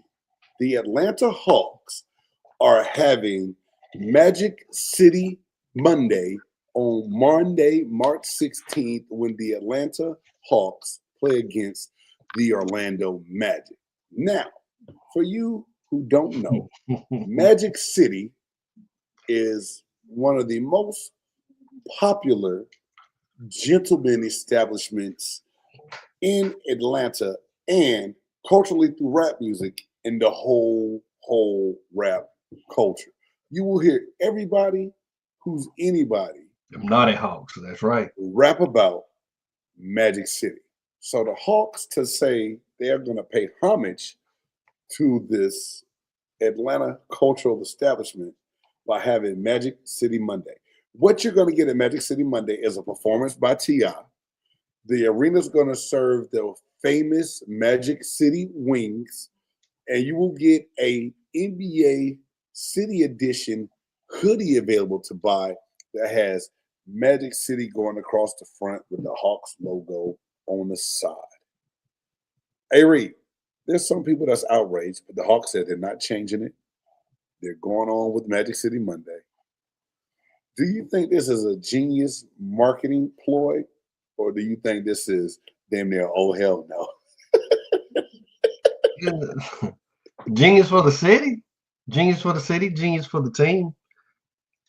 The Atlanta Hawks are having Magic City Monday on Monday, March 16th, when the Atlanta Hawks play against the Orlando Magic. Now, for you who don't know, Magic City is one of the most popular gentleman establishments in Atlanta and culturally through rap music in the whole rap culture. You will hear everybody who's anybody. Them naughty Hawks, that's right. Rap about Magic City. So the Hawks to say they're going to pay homage to this Atlanta cultural establishment by having Magic City Monday. What you're going to get at Magic City Monday is a performance by T.I. The arena's going to serve the famous Magic City wings, and you will get a NBA City Edition hoodie available to buy that has Magic City going across the front with the Hawks logo on the side. Hey, Reed, there's some people that's outraged, but the Hawks said they're not changing it. They're going on with Magic City Monday. Do you think this is a genius marketing ploy, or do you think this is damn near oh hell no? Genius for the city, genius for the city, genius for the team.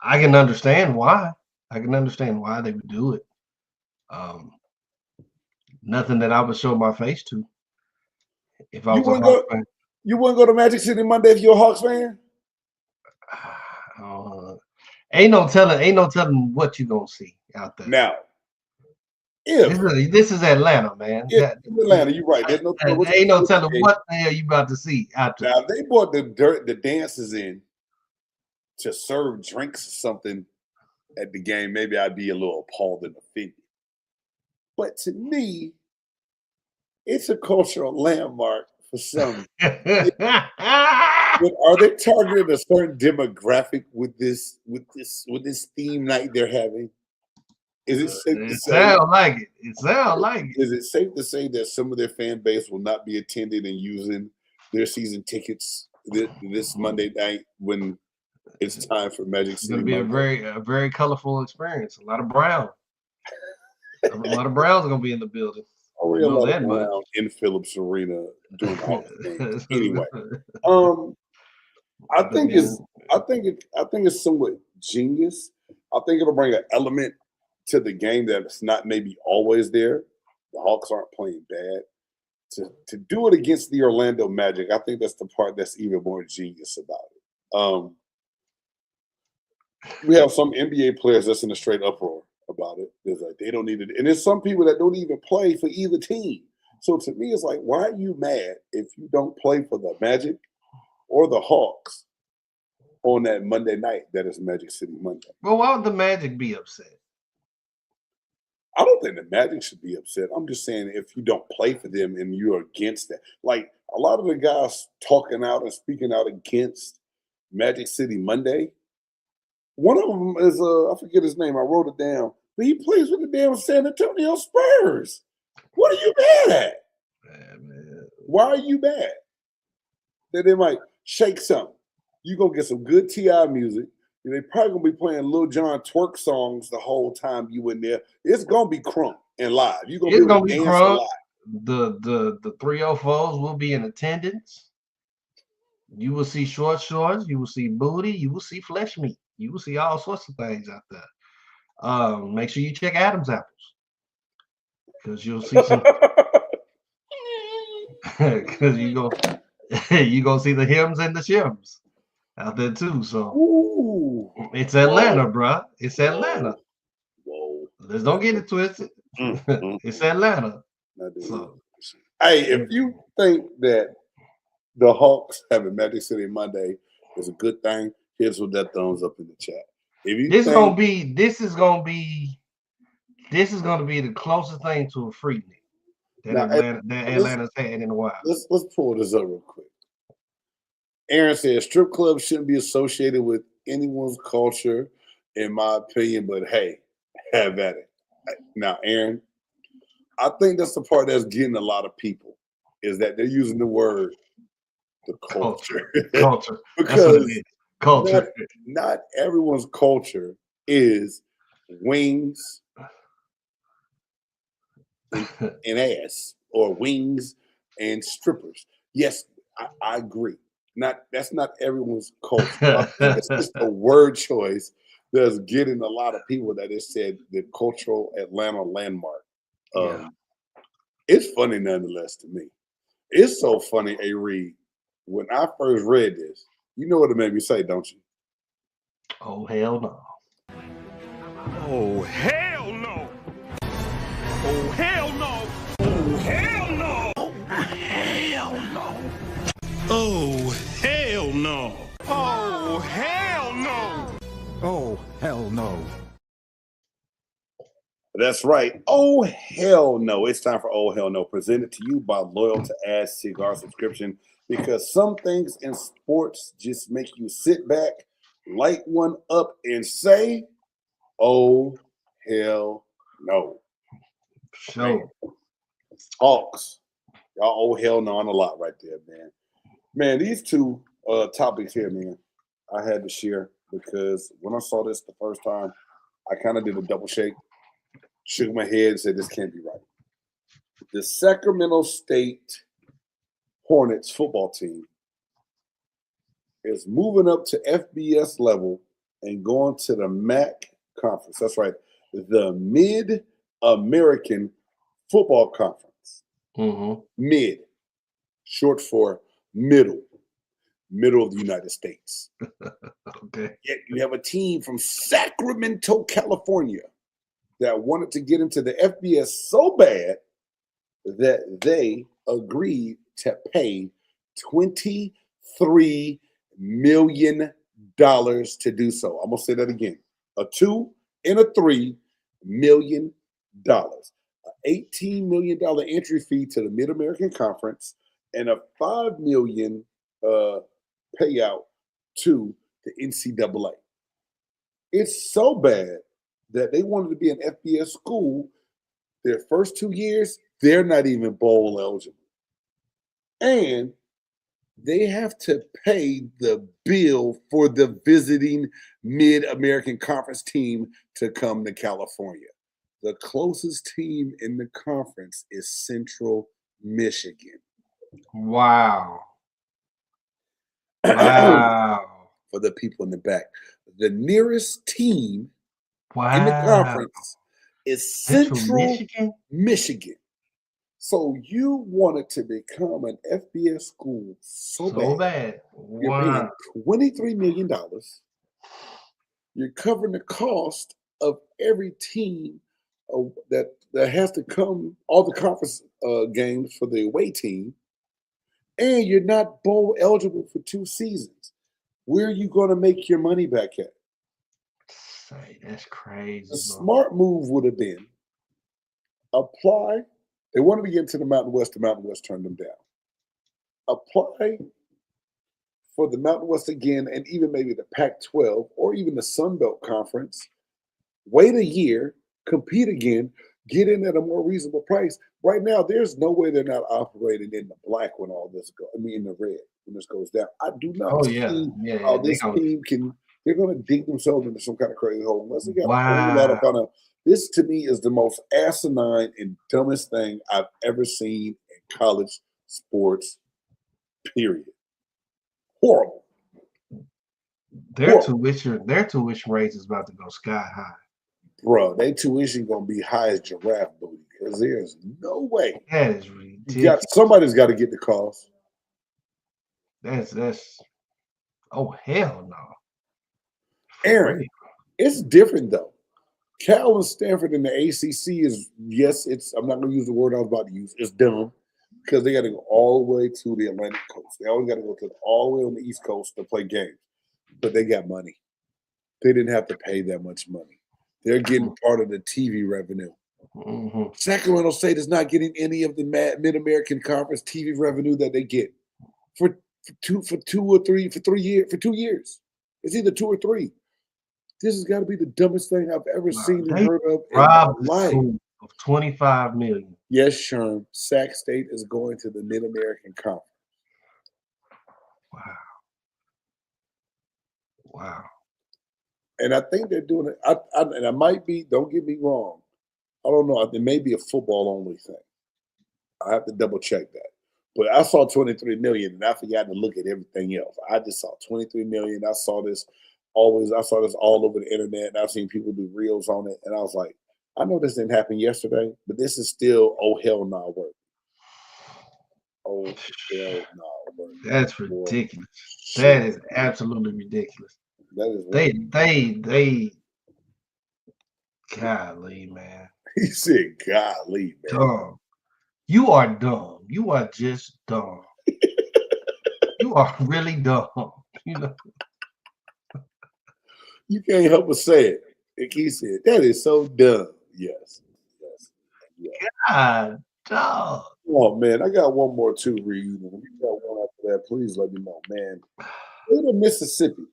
I can understand why. I can understand why they would do it. Nothing that I would show my face to. If I was a Hawks fan. You wouldn't go to Magic City Monday if you're a Hawks fan? Ain't no telling what you're gonna see out there. Now, this is Atlanta, man. Atlanta, you're right. There's no ain't no telling what the hell you about to see out there. Now, if they brought the dancers in to serve drinks or something at the game, maybe I'd be a little appalled and offended. But to me, it's a cultural landmark for some. Are they targeting a certain demographic with this theme night they're having? Is it safe to say? Sound like it. It sounds like it. Is it safe to say that some of their fan base will not be attending and using their season tickets this Monday night when it's time for Magic City? It's going to be a very colorful experience. A lot of brown. A lot of Browns are going to be in the building. A lot of brown in Phillips Arena doing all the things. Anyway, I think it's somewhat genius. I think it'll bring an element to the game that's not maybe always there. The Hawks aren't playing bad. To do it against the Orlando Magic, I think that's the part that's even more genius about it. We have some NBA players that's in a straight uproar about it. There's like they don't need it, and there's some people that don't even play for either team. So to me, it's like, why are you mad if you don't play for the Magic or the Hawks on that Monday night? That is Magic City Monday. Well, why would the Magic be upset? I don't think the Magic should be upset. I'm just saying if you don't play for them and you're against that. Like a lot of the guys talking out and speaking out against Magic City Monday, one of them is, I forget his name. I wrote it down. But he plays with the damn San Antonio Spurs. What are you mad at? Man. Why are you mad? That they might shake something. You're going to get some good T.I. music. And they probably going to be playing Lil Jon twerk songs the whole time you in there. It's going to be crunk and live. You're going to be crunk. The 304s will be in attendance. You will see short shorts. You will see booty. You will see flesh meat. You will see all sorts of things out there. Make sure you check Adam's apples because you'll see some. Because you gonna see the hims and the shims out there too. So Ooh. it's Atlanta, bruh. It's Atlanta. Whoa. Let's don't get it twisted. It's Atlanta. So, hey, if you think that the Hawks having Magic City Monday is a good thing, here's what that thumbs up in the chat. If you this is gonna be the closest thing to a freak that Atlanta's had in a while. Let's pull this up real quick. Aaron says strip clubs shouldn't be associated with anyone's culture, in my opinion, but hey, have at it. Now, Aaron, I think that's the part that's getting a lot of people, is that they're using the word the culture. Culture. Because culture. Not everyone's culture is wings and ass, or wings and strippers. Yes, I agree. That's not everyone's culture. I think it's just a word choice that's getting a lot of people that it said the cultural Atlanta landmark. It's funny nonetheless to me. It's so funny, A. Reed. When I first read this, you know what it made me say, don't you? Oh, hell no. Oh, hell no. Oh, hell no. Oh, hell no. Oh, hell no. Oh, hell no. Oh, hell no. Oh, hell no. That's right. Oh, hell no. It's time for Oh, Hell No, presented to you by Loyal to Ass Cigar Subscription, because some things in sports just make you sit back, light one up, and say, oh, hell no. Sure. Hawks. Y'all oh, hell no on a lot right there, man. Man, these two topics here, man, I had to share because when I saw this the first time, I kind of did a double shake. Shook my head and said, this can't be right. The Sacramento State Hornets football team is moving up to FBS level and going to the MAC conference. That's right. The Mid-American Football Conference. Mm-hmm. Mid, short for middle of the United States. Okay. Yet you have a team from Sacramento, California, that wanted to get into the FBS so bad that they agreed to pay $23 million to do so. I'm going to say that again. A $2 and a $3 million. An $18 million entry fee to the Mid-American Conference and a $5 million payout to the NCAA. It's so bad that they wanted to be an FBS school. Their first 2 years, they're not even bowl eligible. And they have to pay the bill for the visiting Mid-American Conference team to come to California. The closest team in the conference is Central Michigan. Wow. Wow. For the people in the back. The nearest team Wow. in the conference is Central Michigan? So you wanted to become an FBS school so bad. You're paying $23 million. You're covering the cost of every team that has to come, all the conference games for the away team, and you're not bowl eligible for 2 seasons. Where are you going to make your money back at? That's crazy. The smart move would have been apply. They wanted to get into the Mountain West. The Mountain West turned them down. Apply for the Mountain West again, and even maybe the Pac-12 or even the Sun Belt Conference. Wait a year, compete again, get in at a more reasonable price. Right now, there's no way they're not operating in the black when all this goes. I mean, in the red when this goes down. I do not see how this team can. They're going to dig themselves into some kind of crazy hole unless they got a whole lot of kind of. This to me is the most asinine and dumbest thing I've ever seen in college sports. Period. Horrible. Their tuition rate is about to go sky high. Bro, their tuition gonna be high as giraffe booty because there's no way. That is ridiculous. Somebody's got to get the cost. That's oh hell no. Aaron, it's different though. Cal and Stanford in the ACC is I'm not gonna use the word I was about to use. It's dumb because they got to go all the way to the Atlantic coast. They always got to go all the way on the East Coast to play games, but they got money. They didn't have to pay that much money. They're getting part of the TV revenue. Mm-hmm. Sacramento State is not getting any of the Mid-American Conference TV revenue that they get for 2 years. It's either 2 or 3. This has got to be the dumbest thing I've ever seen and heard of in my life. Of $25 million. Yes, Sherm. Sac State is going to the Mid-American Conference. Wow. And I think they're doing it. And I might be. Don't get me wrong. I don't know. It may be a football-only thing. I have to double-check that. But I saw 23 million, and I forgot to look at everything else. I just saw 23 million. I saw this all over the internet, and I've seen people do reels on it. And I was like, I know this didn't happen yesterday, but this is still hell no work. Oh hell no work. That's ridiculous. That is absolutely ridiculous. That is they golly, man. He said, golly, man. Dumb. You are dumb. You are just dumb. You are really dumb. You know. You can't help but say it. Like he said, that is so dumb. Yes. God, dog. Oh man, I got one more too, Reed. If you got one after that, please let me know, man. State of Mississippi,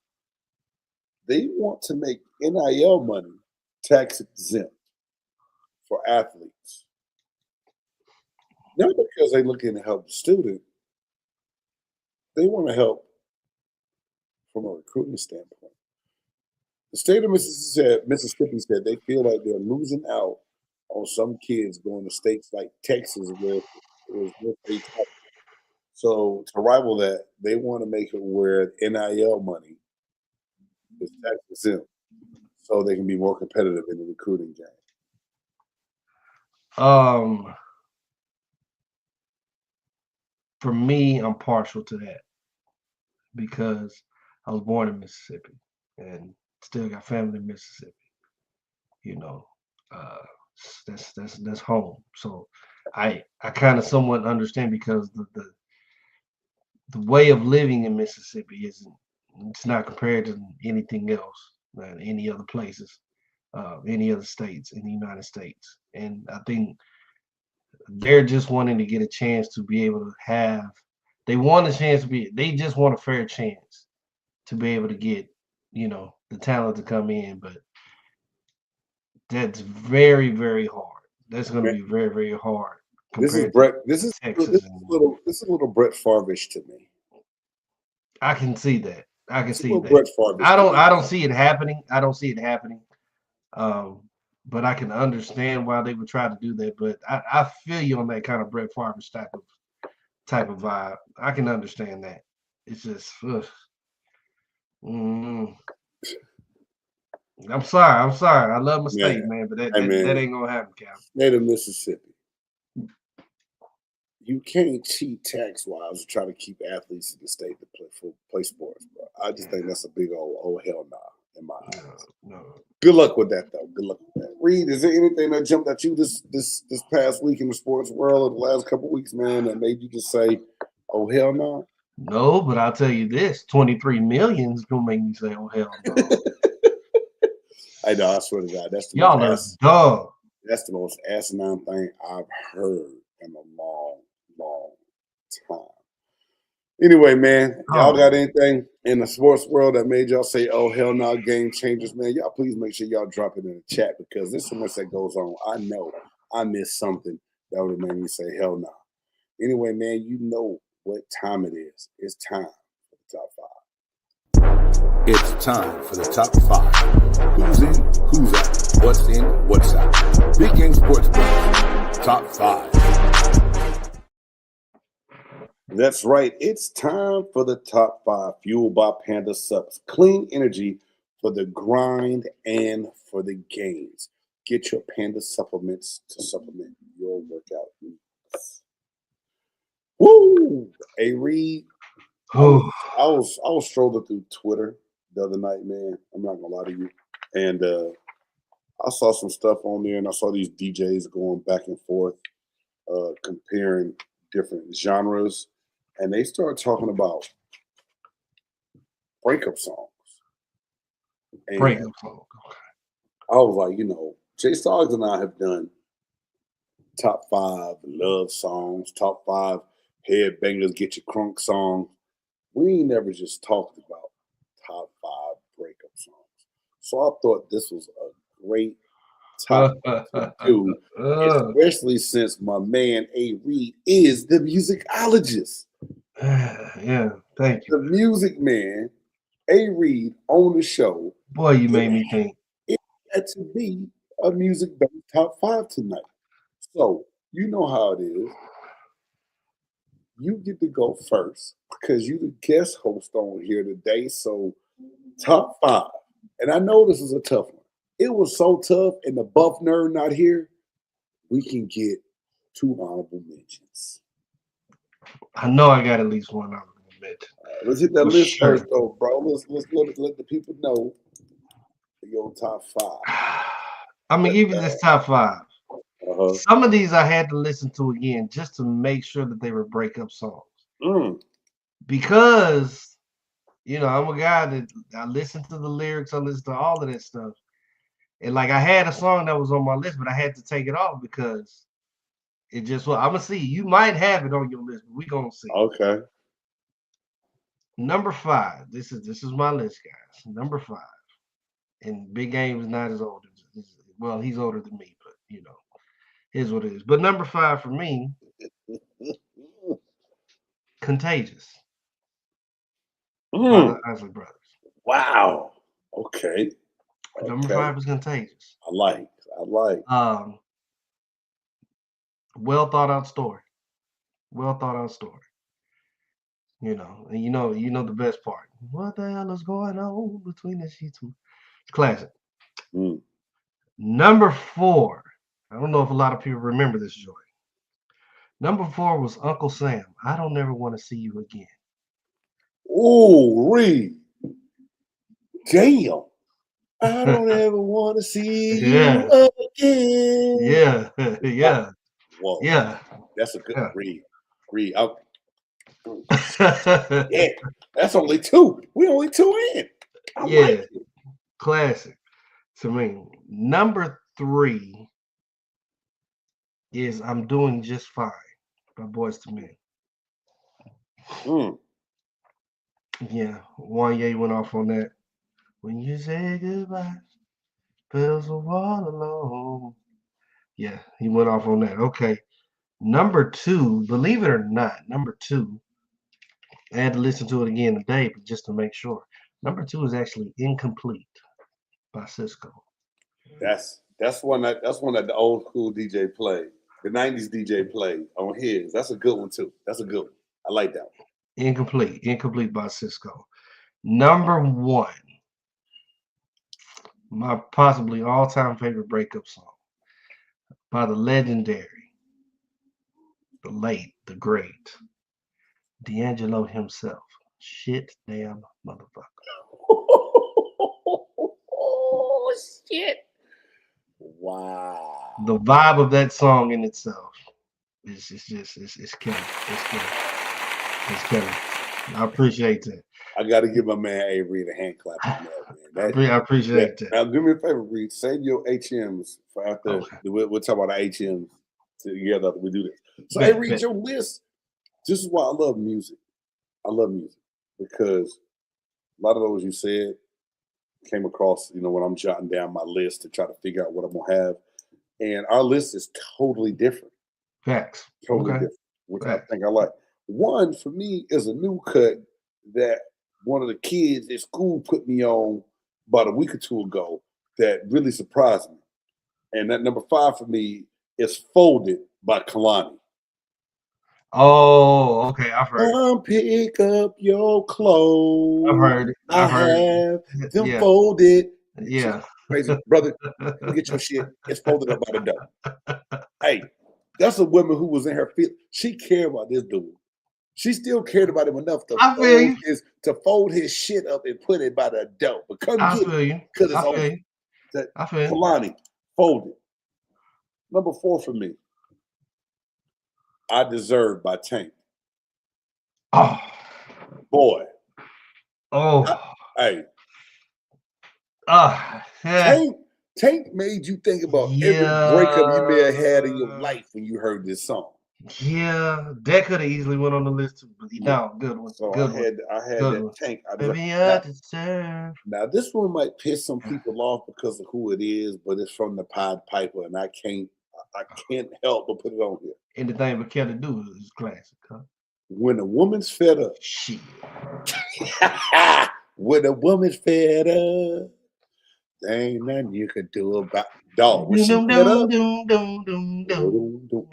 they want to make NIL money tax-exempt for athletes. Not because they're looking to help the student. They want to help from a recruiting standpoint. The state of Mississippi said they feel like they're losing out on some kids going to states like Texas where it was they top. So to rival that, they want to make it where NIL money is tax exempt so they can be more competitive in the recruiting game. For me, I'm partial to that because I was born in Mississippi and still got family in Mississippi. You know, that's home. So I kind of somewhat understand because the way of living in Mississippi it's not compared to anything else, any other places, any other states in the United States. And I think they're just wanting to get a chance to be able to they just want a fair chance to be able to get, the talent to come in, but that's very, very hard. That's going to be very, very hard. This is a little Brett Favre-ish to me. I can see that. I can see that. Brett Favre-ish I don't see it happening. But I can understand why they would try to do that. But I feel you on that kind of Brett Favre type of vibe. I can understand that. It's just, I'm sorry. I love my state, man, but that ain't gonna happen, Cal. State of Mississippi. You can't cheat tax-wise to try to keep athletes in the state to play sports, bro. I just think that's a big old hell nah in my eyes. No. Good luck with that, though. Good luck with that. Reed, is there anything that jumped at you this past week in the sports world or the last couple of weeks, man, that made you just say, oh, hell no? No, but I'll tell you this, 23 million is going to make me say, oh, hell no. I know, I swear to God. Y'all are dumb. That's the most asinine thing I've heard in a long time. Anyway, man, y'all got anything in the sports world that made y'all say, oh, hell no, game changers, man? Y'all please make sure y'all drop it in the chat because there's so much that goes on. I know I missed something that would have made me say, hell no. Anyway, man, you know what time it is. It's time for the top 5. It's time for the top 5. Who's in, who's out, what's in, what's out. Big Game Sports Boys, top 5. That's right. It's time for the top 5, fueled by Panda Subs. Clean energy for the grind and for the gains. Get your Panda supplements to supplement your workout needs. Woo! Hey, Reed. I was strolling through Twitter the other night, man. I'm not gonna lie to you. And I saw some stuff on there, and I saw these DJs going back and forth, comparing different genres, and they started talking about breakup songs. And Breakup song. I was like, Jay Stoggs and I have done top 5 love songs, top 5 headbangers, get your crunk songs. We ain't never just talked about top 5 breakup songs. So I thought this was a great topic to do, especially since my man A. Reed is the musicologist. Yeah, thank you. The music man, A. Reed, on the show. Boy, you made me think. It had to be a music-based top 5 tonight. So, you know how it is. You get to go first because you the guest host on here today. So, top 5. And I know this is a tough one. It was so tough, and the buff nerd not here, we can get 2 honorable mentions. I know I got at least 1 honorable mention. Let's hit that list first, though, bro. Let's let the people know your top 5. I'm gonna give you this top 5. Some of these I had to listen to again just to make sure that they were breakup songs. Because I'm a guy that I listen to the lyrics, I listen to all of that stuff. And like I had a song that was on my list, but I had to take it off because it just I'm gonna see. You might have it on your list, but we're gonna see. Okay. Number 5. This is my list, guys. Number 5. And Big Game is not as old as well, he's older than me, but here's what it is. But number 5 for me, Contagious. By the Isley Brothers. Wow. Okay. Number 5 is Contagious. I like. Well thought out story. And you know the best part. What the hell is going on between the sheets? It's classic. Number 4. I don't know if a lot of people remember this joint. Number 4 was Uncle Sam. I Don't Ever Want to See You Again. Ooh, Reed. Damn. I don't ever want to see you again. Yeah. Whoa. Yeah. That's a good Reed. Yeah. That's only 2. We only 2 in. I like it. Classic to me. Number 3 is I'm Doing Just Fine by Boyz II Men. Yeah, Wanye went off on that. When you say goodbye, feels a wall alone. Yeah, he went off on that. Okay. Number 2, believe it or not, number 2, I had to listen to it again today, but just to make sure. Number 2 is actually Incomplete by Cisco. That's one that the old school DJ played. The 90s DJ played on his. That's a good one too. That's a good one. I like that one. Incomplete by Cisco. Number 1, my possibly all-time favorite breakup song by the legendary, the late, the great, D'Angelo himself. Shit damn motherfucker. Oh shit. Wow. The vibe of that song in itself is killing. It's killing. I appreciate that. I got to give my man A. Reed a hand clap on that, man. I appreciate that. Now, do me a favor, Reed. Save your HMs for after. Okay. We'll talk about our HMs together after we do this. So, A. Reed, your list. This is why I love music. I love music because a lot of those you said came across, when I'm jotting down my list to try to figure out what I'm going to have. And our list is totally different. Facts. Totally different, which I think I like. One, for me, is a new cut that one of the kids at school put me on about a week or 2 ago that really surprised me. And that number 5 for me is Folded by Kalani. Oh, okay. I've heard. Come pick up your clothes. I've heard it. I have them folded. Yeah. Crazy brother, come get your shit. It's folded up by the door. Hey, that's a woman who was in her field. She cared about this dude. She still cared about him enough to fold his shit up and put it by the door. But come get it because it's over. Kalani, fold it. Number 4 for me. I Deserve by Tank. Oh. Boy. Oh. Hey. Yeah. Tank made you think about every breakup you may have had in your life when you heard this song. Yeah, that could have easily went on the list too. But no, good one. So good I had good that one. Tank. Now this one might piss some people off because of who it is, but it's from the Pied Piper, and I can't help but put it on here. Anything but Kelly Do is classic, huh? When a woman's fed up. Shit. When a woman's fed up, there ain't nothing you can do about dog. When she fed up, man,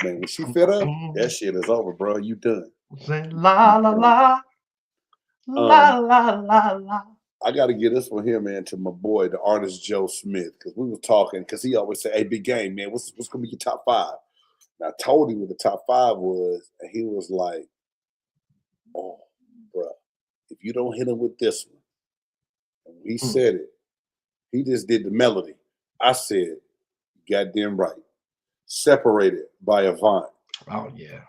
when she fed up, that shit is over, bro. You done. La la la. La la la la. I got to get this one here, man, to my boy, the artist Joe Smith, because we were talking, because he always said, hey, big game, man, what's going to be your top 5? And I told him what the top 5 was, and he was like, oh, bro, if you don't hit him with this one, and when he said it, he just did the melody. I said, goddamn right. Separated by Avant. Oh, yeah.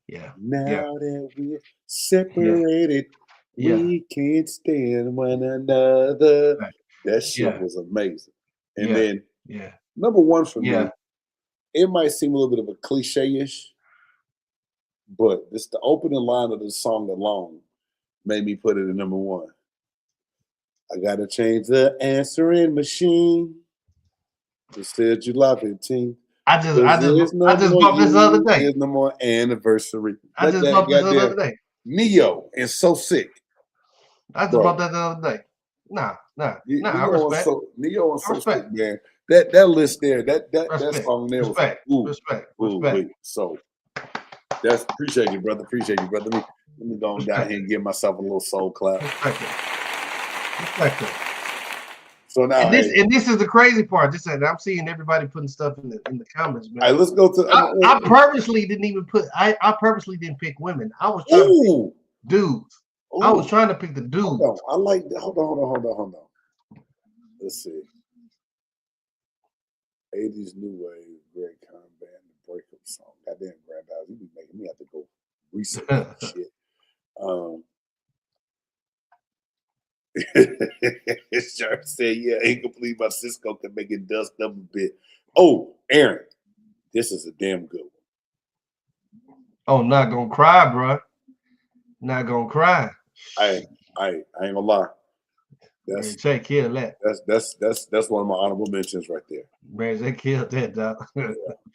Yeah. Now that we're separated, we can't stand one another. Right. That shit was amazing. And then number 1 for me, it might seem a little bit of a cliche-ish, but it's the opening line of the song alone made me put it in number 1. I gotta change the answering machine. It said July 15th. I just bumped this the other day. There's no more anniversary. I just bumped this the other day. Neo and So Sick. I just bumped that the other day. Nah. I respect. Neo and So Sick, man. That list there, that song there was respect. So that's appreciate you, brother. Let me go down here and give myself a little soul clap. Respect it. So now, and this is the crazy part. Just that I'm seeing everybody putting stuff in the comments, man. All right, let's go to. I purposely didn't even put. I purposely didn't pick women. I was trying to pick dudes. Ooh. I was trying to pick the dudes. Hold on. I like that. Hold on. Let's see. 80s new wave, Greg Conn band, the Breakup Song. Goddamn, Granddad, you be making me have to go research that shit. Sharp said, incomplete by Cisco can make it dust up a bit. Oh, Aaron, this is a damn good one. Oh, not gonna cry, bro. Not gonna cry. I ain't gonna lie. That's Jay killed that. That's one of my honorable mentions right there. Man, they killed that, dog.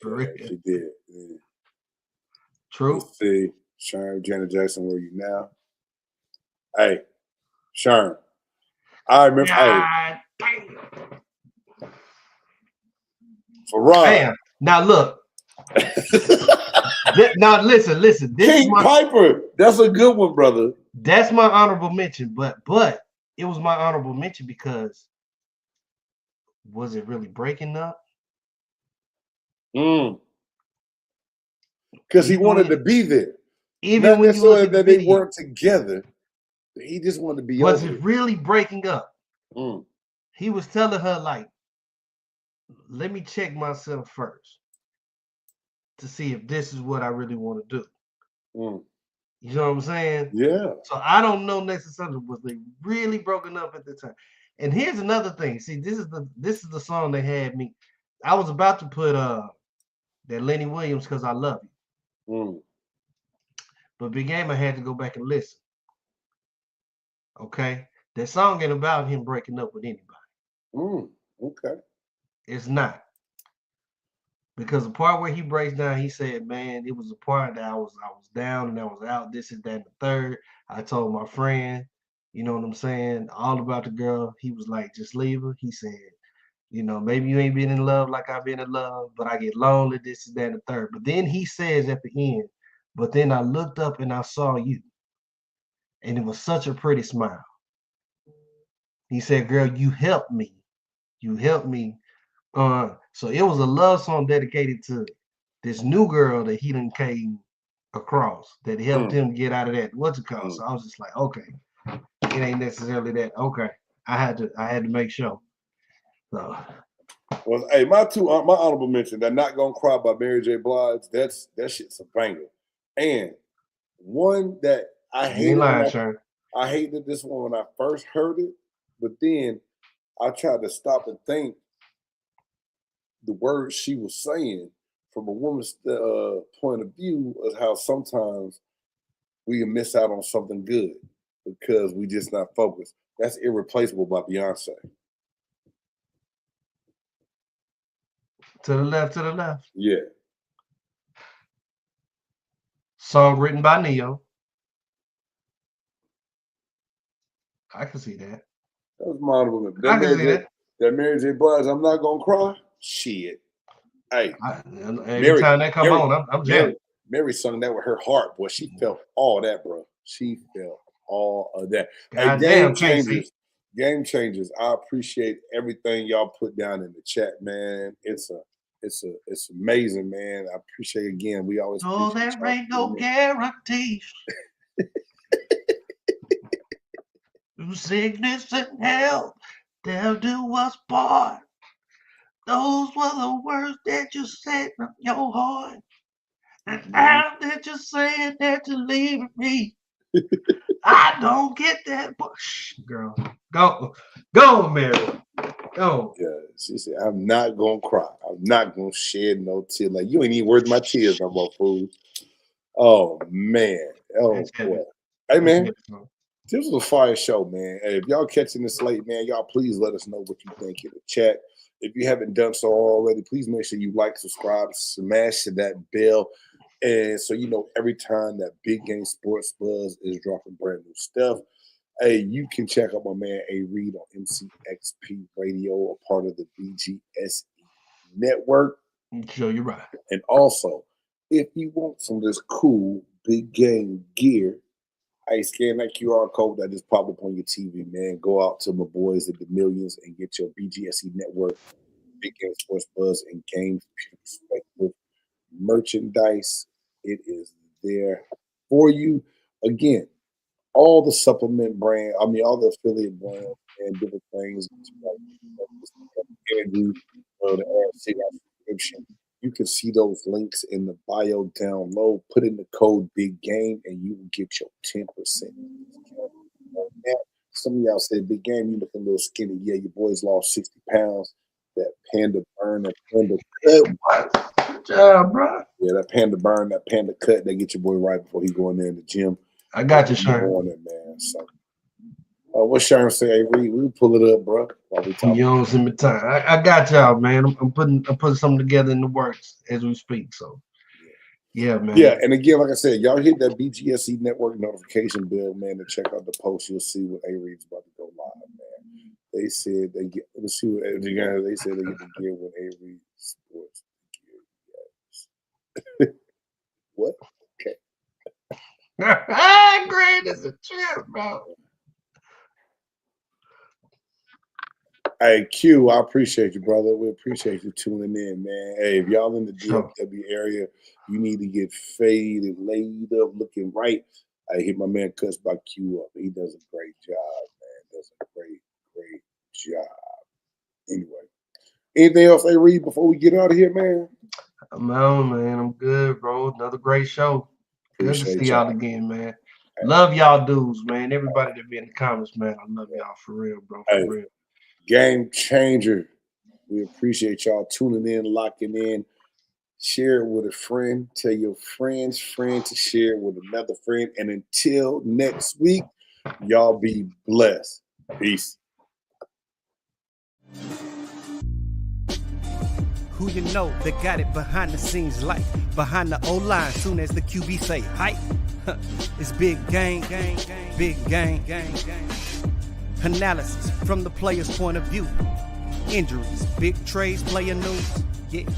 For real. She did. Yeah. True. Let's see, Sharon, Janet Jackson, where you now? Hey, Sharon. I remember. For Ron. Damn. Now look. Now listen. This King Piper. That's a good one, brother. That's my honorable mention, but it was my honorable mention because was it really breaking up? Because he wanted to be there. Even not when necessarily that they weren't together. He just wanted to be. Was it really breaking up? He was telling her, like, let me check myself first to see if this is what I really want to do. You know what I'm saying? Yeah. So I don't know necessarily was they really broken up at the time. And here's another thing. See, this is the song that had me. I was about to put that Lenny Williams, Cause I Love You. But Big Game, I had to go back and listen. Okay, that song ain't about him breaking up with anybody. Okay, it's not, because the part where he breaks down, he said, "Man, it was a part that I was down and I was out. This is that and the third. I told my friend, you know what I'm saying, all about the girl. He was like, just leave her. He said, you know, maybe you ain't been in love like I've been in love, but I get lonely. This is that and the third. But then he says at the end, but then I looked up and I saw you. And it was such a pretty smile. He said, girl, you helped me You helped me. So it was a love song dedicated to this new girl that he done came across that helped him get out of that. What's it called? So I was just like, okay, it ain't necessarily that. Okay, I had to make sure. So. Well, hey, my honorable mention, that "Not Gonna Cry" by Mary J. Blige. That shit's a banger. And one that I hated. I hated this one when I first heard it, but then I tried to stop and think the words she was saying from a woman's point of view of how sometimes we miss out on something good because we just not focused. That's "Irreplaceable" by Beyonce. To the left. Yeah. Song written by Neo. I can see that. That was my honorable mention. I can see that. That Mary J. Blige, "I'm Not Gonna Cry." Shit. Hey. Every time that come on, I'm jealous. Mary sung that with her heart, boy. She felt all that, bro. She felt all of that. Hey, game changers. I appreciate everything y'all put down in the chat, man. It's amazing, man. I appreciate again. We always there ain't no guarantee. Through sickness and health, they'll do us part. Those were the words that you said from your heart. And now that you're saying that you're leaving me, I don't get that. Girl, go, Mary. Go. Yeah, she said, "I'm not gonna cry. I'm not gonna shed no tears." Like, you ain't even worth my tears no more, fool. Oh man. Oh boy. Hey man, this was a fire show, man. Hey, if y'all catching this late, man, y'all please let us know what you think in the chat. If you haven't done so already, please make sure you like, subscribe, smash that bell. And so you know every time that Big Game Sports Buzz is dropping brand new stuff. Hey, you can check out my man A. Reed on MCXP Radio, a part of the BGSE network. Sure, you're right. And also, if you want some of this cool Big Game gear, hey, scan that QR code that just popped up on your TV, man. Go out to my boys at the Millions and get your BGSE network, Big Game Sports Buzz, and Game Perspective merchandise. It is there for you. Again, all the supplement brand, all the affiliate brands and different things. The Aency subscription. You can see those links in the bio down low. Put in the code Big Game and you will get your 10%. Some of y'all said, "Big Game, you looking a little skinny." Yeah, your boys lost 60 pounds. That Panda burn, that Panda cut. Good job, bro. Yeah, that Panda burn, that Panda cut, they get your boy right before he go in there in the gym. I got you, Sharon. Morning, man. So, what Sharon say? Hey, we pull it up, bro. While we talk. You don't see me time. I got y'all, man. I'm putting something together in the works as we speak. So, yeah, man. Yeah, and again, like I said, y'all hit that BGSE network notification bell, man, to check out the post. You'll see what A. Reed's about to go live, man. They said they get. Let's see what they said they get the gear when A. Reed Sports gear. What? Okay. Great as a trip, bro. Hey, Q, I appreciate you, brother. We appreciate you tuning in, man. Hey, if y'all in the DFW area, you need to get faded, laid up, looking right. I hit my man Cuts by Q up. He does a great job, man. Does a great job. Anyway, anything else, A. Reed, before we get out of here, man? I'm out, man. I'm good, bro. Another great show. Good to see y'all again, man. Love y'all dudes, man. Everybody that be in the comments, man. I love y'all for real, bro. For real. Game changer. We appreciate y'all tuning in, locking in. Share it with a friend. Tell your friend's friend to share it with another friend. And until next week, y'all be blessed. Peace. Who you know that got it behind the scenes like behind the O-line soon as the QB say hype. It's big game, big game. Analysis from the player's point of view. Injuries, big trades, player news. Yeah.